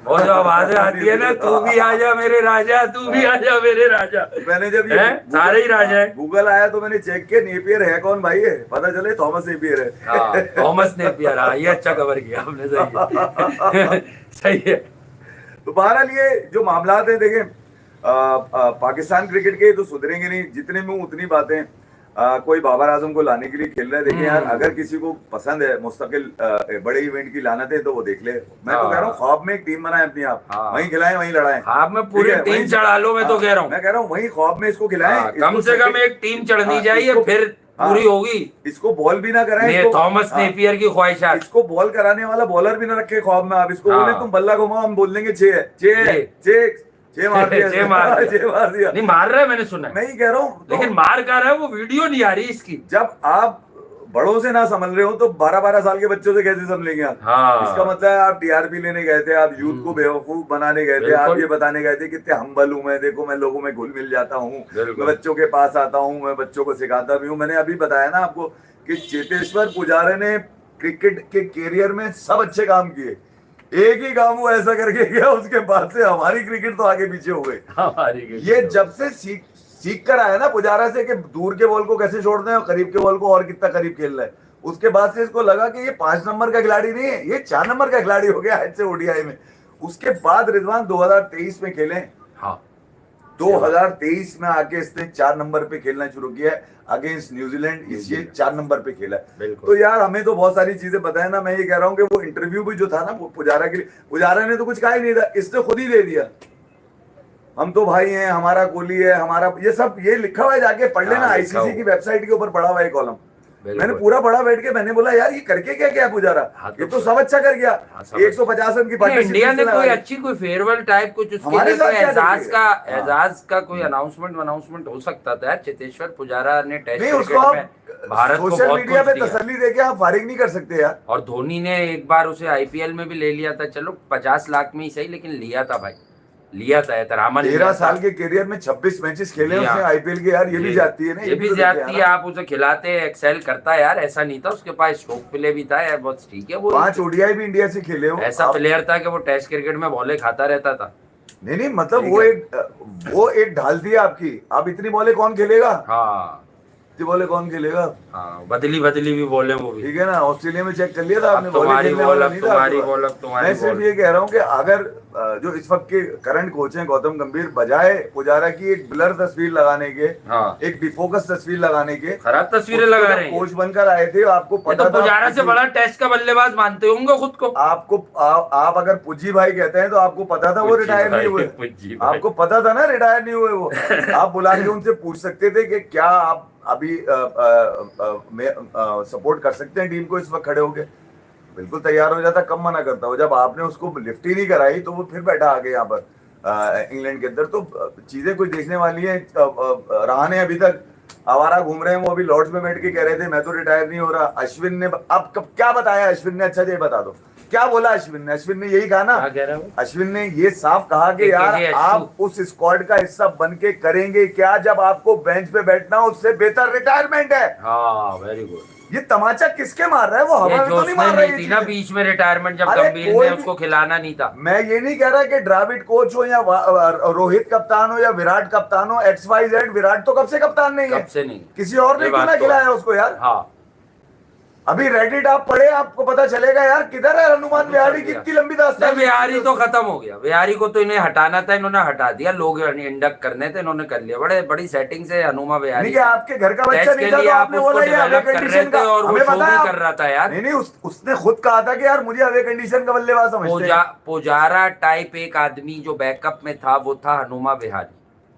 Speaker 1: वो जो आवाजें आती है ना, तू भी आ जा मेरे राजा, तू भी आ जा मेरे राजा।
Speaker 2: मैंने जब ये
Speaker 1: सारे ही राजा है,
Speaker 2: गूगल आया तो मैंने चेक किया नेपियर है कौन भाई है, पता चले थॉमस नेपियर है।
Speaker 1: थॉमस नेपियर, ये अच्छा कवर किया आपने, सही है सही है।
Speaker 2: तो बहरहाल ये जो मामला है, देखें पाकिस्तान क्रिकेट के तो सुधरेंगे नहीं, जितने में उतनी बातें। कोई बाबर आजम को लाने के लिए खेल रहा है, देखिए यार अगर किसी को पसंद है मुस्तकिल बड़े इवेंट की लानत है तो वो देख ले। मैं तो कह रहा हूँ ख्वाब में एक टीम बनाए अपनी, आप वहीं खिलाएं वहीं लड़ाएं,
Speaker 1: ख्वाब में पूरी टीम चढ़ा लो। मैं तो कह रहा हूँ,
Speaker 2: मैं कह रहा हूँ वहीं ख्वाब में इसको खिलाएं,
Speaker 1: कम से कम एक टीम चढ़नी चाहिए, फिर पूरी होगी। इसको
Speaker 2: बॉल भी ना कराएं,
Speaker 1: थॉमस नेपियर की ख्वाहिशात,
Speaker 2: इसको बॉल कराने वाला बॉलर भी ना रखे ख्वाब में। आप इसको बोले तुम बल्ला घुमाओ, हम बोल देंगे 6 मार दिया, मार दिया।
Speaker 1: नहीं मार रहा है, मैंने सुना है,
Speaker 2: मैं ही कह रहा हूँ,
Speaker 1: लेकिन मार कर रहा है वो, वीडियो नहीं आ रही इसकी।
Speaker 2: जब आप बड़ों से ना संभल रहे हो तो 12-12 साल के बच्चों से कैसे संभलेंगे आप? इसका मतलब है आप टीआरपी लेने गए थे, आप यूथ को बेवकूफ बनाने गए थे, आप ये बताने गए थे कितने हम्बल हूँ मैं, देखो मैं लोगों में घुल मिल जाता हूँ, मैं बच्चों के पास आता हूँ, मैं बच्चों को सिखाता भी हूँ। मैंने अभी बताया ना आपको कि चेतेश्वर पुजारा ने क्रिकेट के कैरियर में सब अच्छे काम किए, एक ही काम वो ऐसा करके गया, उसके बाद से हमारी क्रिकेट तो आगे पीछे हो गई। ये जब से सीख कर आया ना पुजारा से कि दूर के बॉल को कैसे छोड़ना है और करीब के बॉल को और कितना करीब खेलना है, उसके बाद से इसको लगा कि ये 5 नंबर का खिलाड़ी नहीं है, ये 4 नंबर का खिलाड़ी हो गया आज से ओडीआई में। उसके बाद रिजवान 2023 में खेले, 2023 में आके इसने 4 नंबर पे खेलना शुरू किया है अगेंस्ट न्यूजीलैंड, ये 4 नंबर पे खेला है। तो यार हमें तो बहुत सारी चीजें पता है ना। मैं ये कह रहा हूँ कि वो इंटरव्यू भी जो था ना पुजारा के लिए, पुजारा ने तो कुछ कहा ही नहीं था, इसने खुद ही दे दिया, हम तो भाई हैं, हमारा कोहली है, हमारा ये सब ये लिखा हुआ है, जाके पढ़ लेना, आईसीसी की वेबसाइट के ऊपर पढ़ा हुआ है कॉलम। मैंने पूरा पढ़ा बैठ के, मैंने बोला यार ये करके क्या क्या पुजारा, ये तो सब अच्छा कर गया। 150 रन की पार्टनरशिप,
Speaker 1: इंडिया ने कोई अच्छी कोई फेयरवेल टाइप कुछ उसके लिए कोई एजाज का कोई अनाउंसमेंट हो सकता था। चेतेश्वर पुजारा ने टेस्ट क्रिकेट में भारत को
Speaker 2: सोशल मीडिया पे तसल्ली देके आप फारिग नहीं कर सकते यार।
Speaker 1: और धोनी ने एक बार उसे आईपीएल में भी ले लिया था, चलो 50 लाख में ही सही, लेकिन लिया था भाई, लिया था एहतराम।
Speaker 2: 13 साल के करियर में 26 मैचेस खेले उसने आईपीएल के, यार ये भी जाती है ना,
Speaker 1: ये भी जाती है। आप उसे खिलाते एक्सेल करता है यार, ऐसा नहीं था, उसके पास स्ट्रोक प्ले भी था यार, बहुत ठीक है। वो
Speaker 2: 5 ओडीआई भी इंडिया से खेले हो,
Speaker 1: ऐसा प्लेयर था कि वो टेस्ट क्रिकेट में बॉलें खाता रहता था।
Speaker 2: नहीं नहीं, मतलब
Speaker 1: ठीक
Speaker 2: वो
Speaker 1: है।
Speaker 2: वो एक ढाल थी आपकी। अब इतनी बॉलें कौन खेलेगा,
Speaker 1: हाँ
Speaker 2: इतनी बॉलें कौन खेलेगा।
Speaker 1: हाँ, बदली बदली भी बोले वो भी।
Speaker 2: ठीक है ना, ऑस्ट्रेलिया में चेक कर लिया था आपने,
Speaker 1: अब
Speaker 2: बॉलें
Speaker 1: तुम्हारी
Speaker 2: खेलने
Speaker 1: बॉल,
Speaker 2: वाला
Speaker 1: अब
Speaker 2: नहीं था आपके
Speaker 1: तुम्हारी
Speaker 2: पास।
Speaker 1: बॉल, अब
Speaker 2: मैं
Speaker 1: तुम्हारी
Speaker 2: सिर्फ
Speaker 1: बॉल।
Speaker 2: ये कह रहा हूँ कि अगर जो इस वक्त के करंट कोच हैं गौतम गंभीर, बजाय पुजारा की एक ब्लर तस्वीर लगाने के,
Speaker 1: हाँ,
Speaker 2: एक डिफोकस तस्वीर लगाने के,
Speaker 1: खराब तस्वीरें
Speaker 2: उसको
Speaker 1: लगा
Speaker 2: जब
Speaker 1: रहे हैं
Speaker 2: कोच बनकर आए थे आपको
Speaker 1: ये तो
Speaker 2: पता था
Speaker 1: पुजारा से बड़ा टेस्ट का बल्लेबाज मानते होंगे खुद को।
Speaker 2: आप अगर पुज्जी भाई कहते हैं तो आपको पता था वो
Speaker 1: पुज्जी
Speaker 2: रिटायर नहीं
Speaker 1: भाई,
Speaker 2: हुए।
Speaker 1: पुज्जी भाई।
Speaker 2: आपको पता था ना रिटायर नहीं हुए वो। आप बुला के उनसे पूछ सकते थे कि क्या आप अभी सपोर्ट कर सकते हैं टीम को इस वक्त खड़े होके। बिल्कुल तैयार हो जाता, कब मना करता हो। जब आपने उसको लिफ्ट ही नहीं कराई तो वो फिर बैठा आगे यहाँ पर इंग्लैंड के अंदर। तो चीजें कुछ देखने वाली हैं। रहाणे अभी तक आवारा घूम रहे हैं, वो अभी लॉर्ड्स में बैठ के कह रहे थे मैं तो रिटायर नहीं हो रहा। अश्विन ने अब कब क्या बताया अश्विन ने, अच्छा ये बता दो क्या बोला अश्विन ने। अश्विन ने यही कहा ना,
Speaker 1: क्या कह रहा है वो?
Speaker 2: अश्विन ने ये साफ कहा कि
Speaker 1: कि
Speaker 2: यार
Speaker 1: ये
Speaker 2: आप उस स्क्वाड का हिस्सा बन के करेंगे क्या, जब आपको बेंच पे बैठना उससे बेहतर रिटायरमेंट है।
Speaker 1: हाँ, वेरी गुड।
Speaker 2: ये तमाचा किसके मार रहा है, वो
Speaker 1: ये
Speaker 2: हवा में
Speaker 1: जो
Speaker 2: तो नहीं
Speaker 1: उसने
Speaker 2: मार रहा
Speaker 1: ली
Speaker 2: है
Speaker 1: थी
Speaker 2: ये
Speaker 1: ना
Speaker 2: चीजें।
Speaker 1: बीच में रिटायरमेंट, जब
Speaker 2: अरे
Speaker 1: गंभीर
Speaker 2: कोई
Speaker 1: ने
Speaker 2: भी,
Speaker 1: उसको खिलाना नहीं था।
Speaker 2: मैं ये नहीं कह रहा कि द्रविड कोच हो या रोहित कप्तान हो या विराट कप्तान हो, XYZ। विराट तो कब से कप्तान नहीं है,
Speaker 1: कब से नहीं।
Speaker 2: किसी और ने
Speaker 1: ये
Speaker 2: क्यों
Speaker 1: बात
Speaker 2: ना
Speaker 1: तो है।
Speaker 2: खिलाया उसको यार।
Speaker 1: हाँ,
Speaker 2: अभी रेडिट आप पढ़े, आपको पता चलेगा यार किधर है हनुमान विहारी की इतनी लंबी दास्तान।
Speaker 1: नहीं, बिहारी तो खत्म हो गया। बिहारी को तो इन्हें हटाना था, इन्होंने हटा दिया। लोग इंडक्ट करने थे, इन्होंने कर लिया। बड़ी बड़ी सेटिंग से हनुमा
Speaker 2: नहीं
Speaker 1: बिहारी
Speaker 2: कि आपके घर का बच्चा
Speaker 1: टेस्ट
Speaker 2: नहीं
Speaker 1: के
Speaker 2: था
Speaker 1: लिए
Speaker 2: तो
Speaker 1: आप
Speaker 2: आपने
Speaker 1: उसको
Speaker 2: बोला ये अवे
Speaker 1: डेवलप कर रहे
Speaker 2: कंडीशन का,
Speaker 1: थे और वो
Speaker 2: हमें
Speaker 1: शो
Speaker 2: पता है
Speaker 1: भी कर रहा था यार।
Speaker 2: नहीं नहीं, उसने खुद कहा था कि यार मुझे अवे कंडीशन का बल्लेबाज समझते हैं।
Speaker 1: पुजारा टाइप एक आदमी जो बैकअप में था वो था हनुमा बिहारी।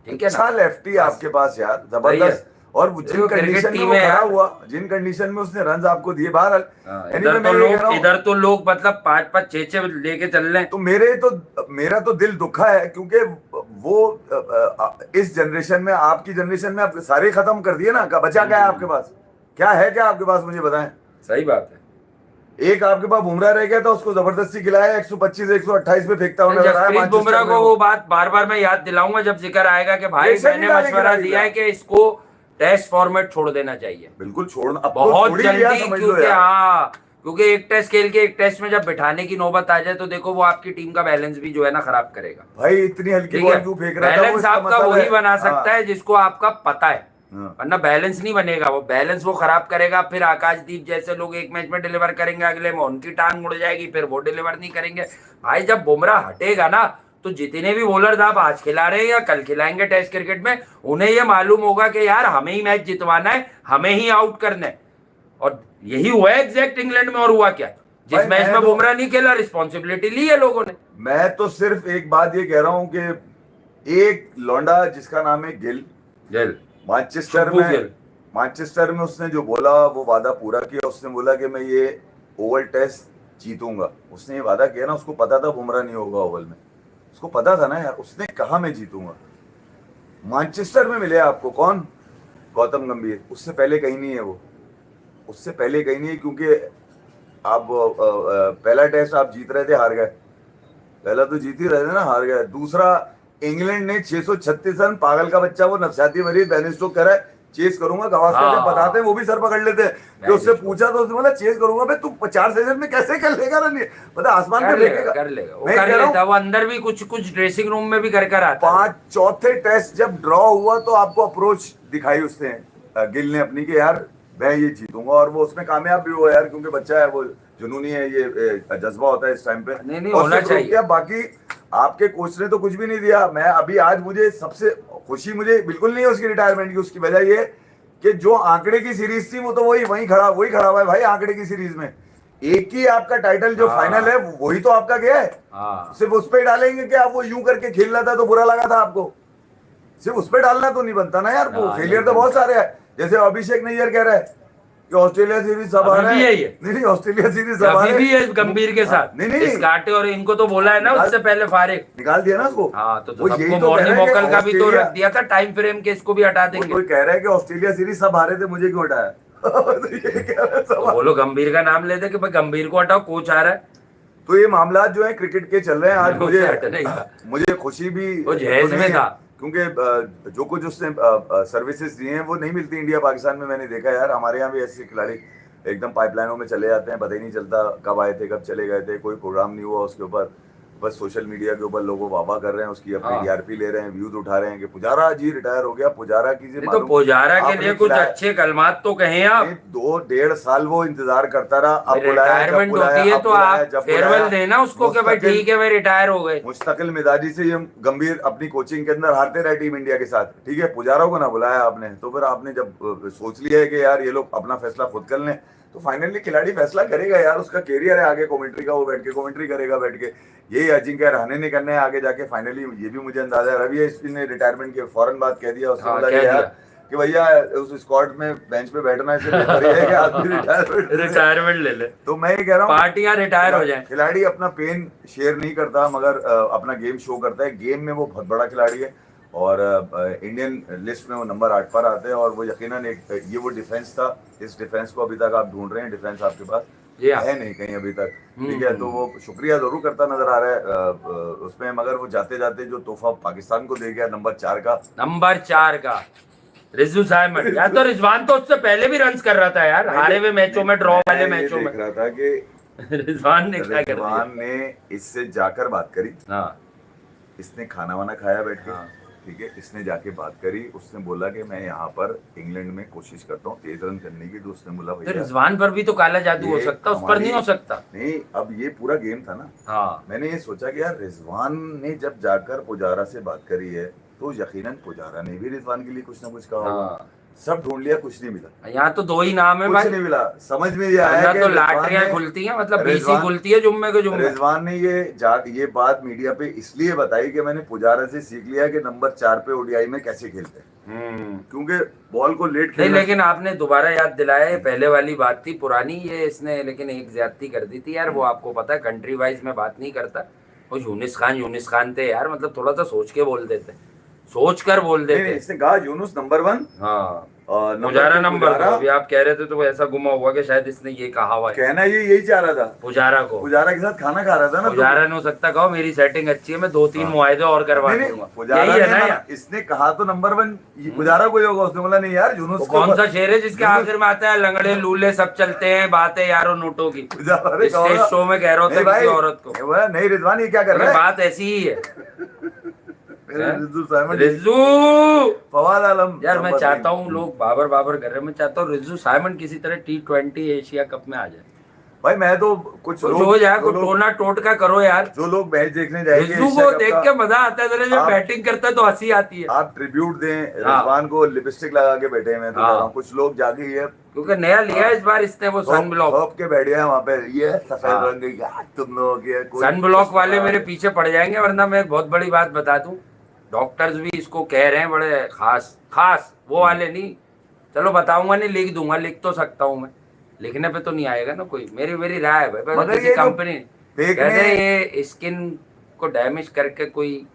Speaker 1: ठीक है ना।
Speaker 2: अच्छा लेफ्टी
Speaker 1: बस,
Speaker 2: आपके पास यार,
Speaker 1: सही है।
Speaker 2: जबरदस्त। और जिन
Speaker 1: देखो, क्रिकेट
Speaker 2: कंडीशन में
Speaker 1: टीम
Speaker 2: वो
Speaker 1: है
Speaker 2: खड़ा
Speaker 1: यार।
Speaker 2: हुआ, जिन कंडीशन में उसने रन आपको दिए बहरहाल।
Speaker 1: इधर
Speaker 2: anyway,
Speaker 1: तो
Speaker 2: मैं ये कह रहा
Speaker 1: लोग,
Speaker 2: हूँ,
Speaker 1: इधर तो लोग मतलब 5-5 6-6 लेके चल रहे हैं।
Speaker 2: तो मेरा तो दिल दुखा है क्योंकि वो इस जनरेशन में, आपकी जनरेशन में आप सारे खत्म कर दिए ना। बचा क्या है आपके पास, क्या है क्या आपके पास, मुझे बताएं।
Speaker 1: सही बात है।
Speaker 2: एक आपके पास बुमराह रह गया था, उसको जबरदस्ती खिलाया, 125 128 पे फेंकता हुआ नजर आया
Speaker 1: जसप्रीत
Speaker 2: मैनचेस्टर
Speaker 1: बुमराह
Speaker 2: में
Speaker 1: को
Speaker 2: वो।
Speaker 1: वो बात बार बार मैं याद दिलाऊंगा जब जिक्र आएगा कि भाई
Speaker 2: प्रेशर नहीं
Speaker 1: मैंने
Speaker 2: डाले
Speaker 1: मशवरा
Speaker 2: खिलाड़ी
Speaker 1: दिया है
Speaker 2: का।
Speaker 1: कि इसको टेस्ट फॉर्मेट छोड़ देना चाहिए
Speaker 2: बिल्कुल छोड़ना, अब तो
Speaker 1: बहुत
Speaker 2: छोड़ ही दिया
Speaker 1: जल्दी।
Speaker 2: समझ लो
Speaker 1: क्योंकि
Speaker 2: यार।
Speaker 1: हाँ, क्योंकि एक टेस्ट खेल के एक टेस्ट में जब बिठाने की नौबत आ जाए तो देखो वो आपकी टीम का बैलेंस भी जो है ना खराब करेगा।
Speaker 2: भाई इतनी हल्की
Speaker 1: ठीक
Speaker 2: बॉल
Speaker 1: है,
Speaker 2: क्यों फेंक रहा था वो,
Speaker 1: बैलेंस
Speaker 2: इसका
Speaker 1: आपका
Speaker 2: मतलब
Speaker 1: वही
Speaker 2: है।
Speaker 1: बना सकता
Speaker 2: हाँ,
Speaker 1: है जिसको आपका पता है,
Speaker 2: हाँ।
Speaker 1: वरना बैलेंस नहीं बनेगा। वो बैलेंस वो खराब करेगा, फिर आकाशदीप जैसे लोग एक मैच में डिलीवर करेंगे, अगले में उनकी टांग मुड़ जाएगी, फिर वो डिलीवर नहीं करेंगे। भाई जब बुमराह हटेगा ना तो जितने भी बॉलर्स आप आज खिला रहे हैं या कल खिलाएंगे टेस्ट क्रिकेट में, उन्हें ये मालूम होगा कि यार हमें ही मैच जितवाना है, हमें ही आउट करना है। और यही हुआ है एग्जैक्ट इंग्लैंड में। और हुआ क्या, जिस
Speaker 2: भाई
Speaker 1: मैच
Speaker 2: मैं
Speaker 1: में
Speaker 2: तो
Speaker 1: बुमराह नहीं खेला रिस्पॉन्सिबिलिटी ली है लोगों ने।
Speaker 2: मैं तो सिर्फ एक बात ये कह रहा हूं कि एक लौंडा जिसका नाम है गिल,
Speaker 1: जेल,
Speaker 2: मैनचेस्टर
Speaker 1: शुभू
Speaker 2: में,
Speaker 1: गिल।
Speaker 2: मैनचेस्टर में उसने जो बोला वो वादा पूरा किया। उसने बोला कि मैं ये ओवल टेस्ट जीतूंगा। उसने ये वादा किया ना, उसको पता था बुमराह नहीं होगा ओवल में, उसको पता था ना यार। उसने कहा मैं जीतूंगा। मैनचेस्टर में मिले आपको कौन, गौतम गंभीर। उससे पहले कहीं नहीं है वो, उससे पहले कहीं नहीं है। क्योंकि आप पहला टेस्ट आप जीत रहे थे, हार गए। पहला तो जीत ही रहे थे ना, हार गए। दूसरा इंग्लैंड ने 636 रन, पागल का बच्चा वो नफसियाती मरीज बेन स्टोक्स कह रहा है चेस करूंगा। गावस्कर जब
Speaker 1: हाँ।
Speaker 2: बताते हैं वो भी सर पकड़ लेते हैं कि उससे पूछा तो उसने बोला चेस करूंगा। भाई तू 50 सेशन में कैसे कर लेगा रन, पता आसमान पे
Speaker 1: कर लेगा,
Speaker 2: फेंकेगा।
Speaker 1: कर लेगा, वो
Speaker 2: मैं
Speaker 1: कर
Speaker 2: कह रहा
Speaker 1: लेता।
Speaker 2: हूं
Speaker 1: वो अंदर भी कुछ कुछ ड्रेसिंग रूम में भी कर कर आता है।
Speaker 2: 5 चौथे टेस्ट जब ड्रॉ हुआ तो आपको अप्रोच दिखाई उसने, गिल ने अपनी, कि यार मैं ये जीतूंगा। और वो उसमें कामयाब भी हुआ यार, क्योंकि बच्चा है वो, जुनूनी है, ये जज्बा होता है इस टाइम पे।
Speaker 1: नहीं
Speaker 2: और
Speaker 1: होना
Speaker 2: उसने prove
Speaker 1: चाहिए।
Speaker 2: किया। बाकी आपके कोच ने तो कुछ भी नहीं दिया। मैं अभी आज मुझे सबसे खुशी मुझे बिल्कुल नहीं है उसकी रिटायरमेंट की। उसकी वजह ये कि जो आंकड़े की सीरीज थी वो तो वही खड़ा हुआ है भाई। आंकड़े की सीरीज में एक ही आपका टाइटल जो
Speaker 1: हाँ।
Speaker 2: फाइनल है वही तो आपका गया है।
Speaker 1: हाँ,
Speaker 2: सिर्फ उस पर डालेंगे कि आप वो यूं करके खेल रहा था तो बुरा लगा था आपको, सिर्फ उस पर डालना तो नहीं बनता ना यार। वो
Speaker 1: हाँ,
Speaker 2: फेलियर
Speaker 1: नहीं
Speaker 2: तो बहुत
Speaker 1: बनता।
Speaker 2: सारे हैं। जैसे अभिषेक नैयर कह रहा है कि ऑस्ट्रेलिया सीरीज सब आ
Speaker 1: अभी
Speaker 2: रहा
Speaker 1: भी
Speaker 2: है।
Speaker 1: है ये।
Speaker 2: नहीं ऑस्ट्रेलिया सीरीज सब आ
Speaker 1: अभी
Speaker 2: रहा
Speaker 1: भी है गंभीर के
Speaker 2: हाँ,
Speaker 1: साथ।
Speaker 2: नहीं
Speaker 1: इस काटे और इनको तो बोला है ना
Speaker 2: निकाल-
Speaker 1: उससे पहले फारिग।
Speaker 2: निकाल दिया ना उसको।
Speaker 1: हाँ, तो
Speaker 2: वो
Speaker 1: सबको
Speaker 2: यही तो कह
Speaker 1: मॉर्निंग
Speaker 2: रहा है कि
Speaker 1: वॉकल का भी तो
Speaker 2: ऑस्ट्रेलिया-
Speaker 1: रख दिया था टाइम फ्रेम के, इसको भी हटा
Speaker 2: वो
Speaker 1: देंगे।
Speaker 2: कोई कह रहा है कि ऑस्ट्रेलिया सीरीज सब हारे थे, मुझे क्यों हटाया। तो ये कह रहा है
Speaker 1: तो
Speaker 2: सवाल।
Speaker 1: बोलो गंभीर का नाम लेते कि भाई गंभीर को हटाओ, कोच आ रहा है।
Speaker 2: तो ये मामला जो है क्रिकेट के चल रहे हैं। आज
Speaker 1: उससे हटने का।
Speaker 2: मुझे खुशी भी
Speaker 1: वो जहेज
Speaker 2: तो नहीं
Speaker 1: में
Speaker 2: है,
Speaker 1: था।
Speaker 2: क्योंकि जो कुछ उसने सर्विसेज दी हैं वो नहीं मिलती इंडिया पाकिस्तान में। मैंने देखा यार, हमारे यहाँ भी ऐसे खिलाड़ी एकदम पाइपलाइनों में चले जाते हैं, पता ही नहीं चलता कब आए थे कब चले गए थे, कोई प्रोग्राम नहीं हुआ उसके ऊपर। बस सोशल मीडिया के ऊपर लोगों वाह कर रहे हैं, उसकी अपनी
Speaker 1: हाँ।
Speaker 2: टीआरपी ले रहे हैं, व्यूज उठा रहे हैं कि पुजारा जी रिटायर हो गया। पुजारा की जी
Speaker 1: नहीं तो
Speaker 2: मालूम
Speaker 1: पुजारा के
Speaker 2: आपने
Speaker 1: लिए कुछ
Speaker 2: खिलाया-
Speaker 1: अच्छे कलमात तो कहें आप।
Speaker 2: नहीं, 2-1.5 साल वो इंतजार करता रहा, अब बुलाया, जब
Speaker 1: रिटायरमेंट
Speaker 2: बुलाया,
Speaker 1: होती है
Speaker 2: अब
Speaker 1: तो
Speaker 2: बुलाया,
Speaker 1: आप
Speaker 2: जब
Speaker 1: फेयरवेल
Speaker 2: बुलाया।
Speaker 1: देना उसको कि भाई
Speaker 2: मुस्तकिल-
Speaker 1: ठीक है भाई रिटायर हो गए।
Speaker 2: मुस्तकिल मिजाजी से ये गंभीर अपनी कोचिंग के अंदर हारते रहे टीम इंडिया के साथ, ठीक है। पुजारा को ना बुलाया आपने, तो फिर आपने जब सोच लिया है कि यार ये लोग अपना फैसला खुद कर लें, तो फाइनली खिलाड़ी फैसला करेगा यार, उसका कैरियर है आगे कमेंट्री का, वो बैठ के कमेंट्री करेगा बैठ के। यही अजिंक्य रहाणे ने करना है आगे जाके फाइनली, ये भी मुझे अंदाजा है। रवि अश्विन ने रिटायरमेंट के फौरन बाद कह दिया, उसने
Speaker 1: हाँ,
Speaker 2: बोला
Speaker 1: कह
Speaker 2: कि यार
Speaker 1: दिया।
Speaker 2: कि भैया उस स्क्वाड में बेंच पे बैठना इससे बेहतर ये है कि आदमी
Speaker 1: रिटायरमेंट ले ले,
Speaker 2: तो मैं ये कह रहा हूँ
Speaker 1: पार्टियां रिटायर हो जाए।
Speaker 2: खिलाड़ी अपना पेन शेयर नहीं करता, मगर अपना गेम शो करता है। गेम में वो बहुत बड़ा खिलाड़ी है और इंडियन लिस्ट में वो नंबर 8 पर आते हैं। और वो यकीनन एक ये वो डिफेंस था, इस डिफेंस को अभी तक आप ढूंढ रहे हैं, डिफेंस आपके पास है नहीं कहीं अभी तक, ठीक है। तो वो शुक्रिया जरूर करता नजर आ रहा है उसमें, मगर वो जाते जाते जो तोहफा पाकिस्तान को दे गया नंबर 4 का
Speaker 1: रिजू साइमन। यार तो रिजवान तो उससे पहले भी रन्स कर रहा था यार, हारे हुए मैचों में, ड्रॉ वाले मैचों में
Speaker 2: देख रहा था कि
Speaker 1: रिजवान ने क्या कर दिया।
Speaker 2: रिजवान ने इससे जाकर बात करी,
Speaker 1: हाँ
Speaker 2: इसने खाना वाना खाया बैठ के,
Speaker 1: हाँ।
Speaker 2: ठीक है। इसने जाके बात करी, उसने बोला कि मैं यहाँ पर इंग्लैंड में कोशिश करता हूँ तेज रन करने की, तो उसने बोला
Speaker 1: तो
Speaker 2: भैया
Speaker 1: रिजवान पर भी तो काला जादू हो
Speaker 2: ये
Speaker 1: सकता, उस पर नहीं हो सकता।
Speaker 2: नहीं, अब ये पूरा गेम था ना।
Speaker 1: हाँ
Speaker 2: मैंने ये सोचा कि यार रिजवान ने जब जाकर पुजारा से बात करी है, तो यकीनन पुजारा ने भी रिजवान के लिए कुछ ना कुछ कहा होगा।
Speaker 1: हाँ।
Speaker 2: सब ढूंढ लिया, कुछ नहीं मिला,
Speaker 1: यहाँ तो 2 ही नाम है
Speaker 2: कुछ
Speaker 1: भाई,
Speaker 2: नहीं मिला। समझ में ये आया कि
Speaker 1: तो
Speaker 2: रिजवान
Speaker 1: लाटरियां
Speaker 2: ने-
Speaker 1: खुलती हैं, मतलब बीसी
Speaker 2: रिजवान-
Speaker 1: खुलती है जुम्मे को जुम्मे।
Speaker 2: रिजवान ने ये बात मीडिया पे इसलिए बताई कि मैंने पुजारा से सीख लिया कि नंबर 4 पे ओडीआई में कैसे खेलते हैं, क्योंकि बॉल को लेट
Speaker 1: नहीं,
Speaker 2: खेलना।
Speaker 1: लेकिन आपने दोबारा याद दिलाया, ये पहले वाली बात थी पुरानी, ये इसने लेकिन एक ज्यादती कर दी थी यार। वो आपको पता है कंट्री वाइज में बात नहीं करता, वो यूनिस खान थे यार, मतलब थोड़ा सा सोच के बोल देते, सोच कर बोल
Speaker 2: नहीं,
Speaker 1: देते।
Speaker 2: इसने कहा यूनुस नंबर 1,
Speaker 1: हाँ
Speaker 2: नंबर
Speaker 1: पुजारा
Speaker 2: 2
Speaker 1: नंबर
Speaker 2: पुजारा।
Speaker 1: 2। अभी आप कह रहे थे तो वो ऐसा गुमा हुआ कि शायद इसने ये कहा हुआ है
Speaker 2: कहना ये यही चाह रहा था,
Speaker 1: पुजारा को।
Speaker 2: पुजारा के साथ खाना खा रहा था ना।
Speaker 1: पुजारा ने हो सकता कहो मेरी सेटिंग अच्छी है, मैं 2-3 मुआहदे और करवा
Speaker 2: नहीं,
Speaker 1: दूंगा,
Speaker 2: पुजारा
Speaker 1: यही है
Speaker 2: ने
Speaker 1: ना
Speaker 2: मना-
Speaker 1: यार।
Speaker 2: इसने कहा तो नंबर 1 पुजारा को ही होगा, उसने बोला नहीं यार यूनुस
Speaker 1: वो
Speaker 2: को
Speaker 1: कौन सा शेर है जिसके आखिर में आता है लंगड़े लूले सब चलते हैं, बातें यारों नोटों की।
Speaker 2: पुजारा ने कहा
Speaker 1: स्टेज
Speaker 2: होगा।
Speaker 1: शो में कह रहा
Speaker 2: नहीं
Speaker 1: होता
Speaker 2: भाई,
Speaker 1: किसी औरत को,
Speaker 2: ये बोला, नहीं रिजवान ये क्या कर रहा है?
Speaker 1: बात ऐसी ही है।
Speaker 2: रिजू साइमन,
Speaker 1: रिजू
Speaker 2: फवाद आलम
Speaker 1: यार मैं
Speaker 2: नंबर
Speaker 1: चाहता
Speaker 2: 3।
Speaker 1: हूँ लोग बाबर कर रहे हैं, मैं चाहता हूँ रिजू साइमन किसी तरह T20 एशिया कप में आ जाए,
Speaker 2: भाई मैं तो कुछ
Speaker 1: कुछ
Speaker 2: लोग
Speaker 1: हो जाए,
Speaker 2: जो
Speaker 1: कुछ
Speaker 2: लोग-
Speaker 1: टोना टोटका करो यार।
Speaker 2: जो लोग मैच देखने जाएंगे
Speaker 1: रिजू
Speaker 2: एशिया
Speaker 1: को
Speaker 2: कप
Speaker 1: देख
Speaker 2: का,
Speaker 1: के मजा आता है, जब
Speaker 2: आप-
Speaker 1: बैटिंग करता है तो हंसी आती है।
Speaker 2: आप ट्रिब्यूट दें
Speaker 1: हाँ।
Speaker 2: रिजवान को, लिपस्टिक लगा के बैठे हैं। मैं तो
Speaker 1: हाँ।
Speaker 2: कह रहा हूँ कुछ लोग जाके ये
Speaker 1: क्योंकि नया लिया है इस बार इसने वो सन ब्लॉक।
Speaker 2: थोप के बैठ गए वहाँ पे, ये सफेद
Speaker 1: हाँ।
Speaker 2: रंग की, यार तुम लोग ये कोई
Speaker 1: सन ब्लॉक वाले मेरे पीछे पड़ जाएंगे, वरना मैं एक बहुत बड़ी बात बता दूं, डॉक्टर्स भी इसको कह रहे हैं, बड़े खास वो वाले नहीं, चलो बताऊंगा नहीं, लिख दूंगा, लिख तो सकता हूँ मैं, लिखने पे तो नहीं आएगा ना कोई। मेरी राय है भाई,
Speaker 2: मगर
Speaker 1: किसी
Speaker 2: ये जो
Speaker 1: कंपनी
Speaker 2: देखने-
Speaker 1: कहते हैं ये स्किन को डैमेज करके कोई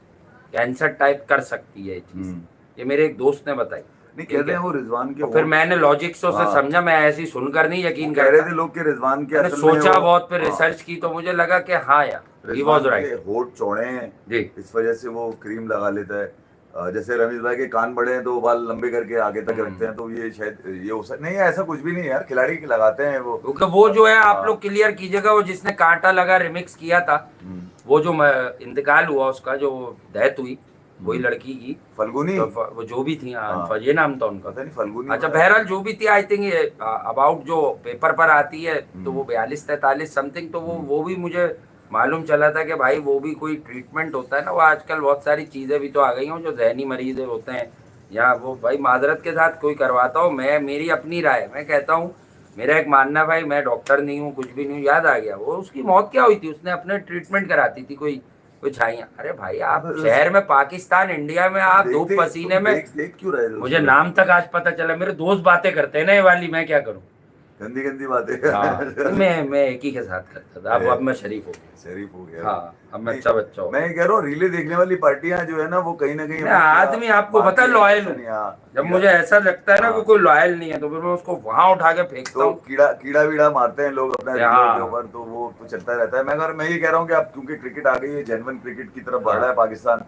Speaker 1: कैंसर टाइप कर सकती है ये चीज, ये मेरे एक दोस्त ने बताई।
Speaker 2: नहीं कहते हैं वो रिजवान के
Speaker 1: और फिर मैंने लॉजिक से उसे
Speaker 2: हाँ।
Speaker 1: समझा, मैं ऐसी सुनकर नहीं यकीन
Speaker 2: कह रहे
Speaker 1: करता,
Speaker 2: थे लोग के रिजवान के
Speaker 1: मैंने
Speaker 2: असल में
Speaker 1: सोचा
Speaker 2: वो-
Speaker 1: बहुत, फिर
Speaker 2: हाँ,
Speaker 1: रिसर्च की तो मुझे लगा कि हाँ यार ही
Speaker 2: रिजवान
Speaker 1: वाज
Speaker 2: के
Speaker 1: राइट
Speaker 2: होठ चौड़े हैं
Speaker 1: जी।
Speaker 2: इस वजह से वो क्रीम लगा लेता है। जैसे रमेश भाई के कान बड़े हैं तो वो बाल लंबे करके आगे तक रखते हैं, तो ये शायद ये हो सकता नहीं है, ऐसा कुछ भी नहीं है यार, खिलाड़ी के लगाते हैं वो।
Speaker 1: क्योंकि वो जो है आप
Speaker 2: हाँ।
Speaker 1: लोग क्लियर कीजिएगा, वो जिसने कांटा लगा रिमिक्स किया था, वो जो इंतकाल हुआ उसका, जो डेथ हुई वही लड़की की,
Speaker 2: फल्गुनी,
Speaker 1: तो वो जो भी थी,
Speaker 2: हाँ।
Speaker 1: ये नाम था उनका,
Speaker 2: पता नहीं फल्गुनी।
Speaker 1: अच्छा बहरहाल जो भी थी, आई थिंक अबाउट जो पेपर पर आती है तो वो 42-43 समथिंग, तो वो भी मुझे मालूम चला था कि भाई वो भी कोई ट्रीटमेंट होता है ना, वो आजकल बहुत सारी चीज़ें भी तो आ गई हैं, जो जहनी मरीज होते हैं या वो भाई माजरत के साथ कोई करवाता हो। मैं मेरी अपनी राय मैं कहता हूँ, मेरा एक मानना भाई, मैं डॉक्टर नहीं हूँ, कुछ भी नहीं हूँ, याद आ गया वो उसकी मौत क्या हुई थी, उसने अपने ट्रीटमेंट कराती थी कोई छाइयाँ। अरे भाई आप शहर में, पाकिस्तान इंडिया में, आप धूप पसीने में,
Speaker 2: देख क्यों रहे हो?
Speaker 1: मुझे नाम तक आज पता चला, मेरे दोस्त बातें करते हैं ना ये वाली, मैं क्या करूँ।
Speaker 2: गंदी गंदी बातें।
Speaker 1: हाँ, मैं एक ही के साथ करता था, अब मैं शरीफ हो गया।
Speaker 2: शरीफ हो गया।
Speaker 1: हाँ, अब मैं अच्छा बच्चा हो।
Speaker 2: मैं कह रहा हूँ रीले देखने वाली पार्टियां जो है ना, वो कहीं ना कहीं
Speaker 1: आदमी आपको पता लॉयल हूँ, जब मुझे ऐसा लगता है ना कि कोई लॉयल नहीं है तो फिर मैं उसको वहां उठा के फेंकता
Speaker 2: तो
Speaker 1: हूँ।
Speaker 2: कीड़ा वीड़ा मारते हैं लोग अपने
Speaker 1: हाँ।
Speaker 2: के ऊपर, तो वो तो चलता रहता है। मगर मैं ये कह रहा हूँ कि अब क्योंकि क्रिकेट आ गई है, जेन्युइन क्रिकेट की तरफ बढ़ रहा है पाकिस्तान,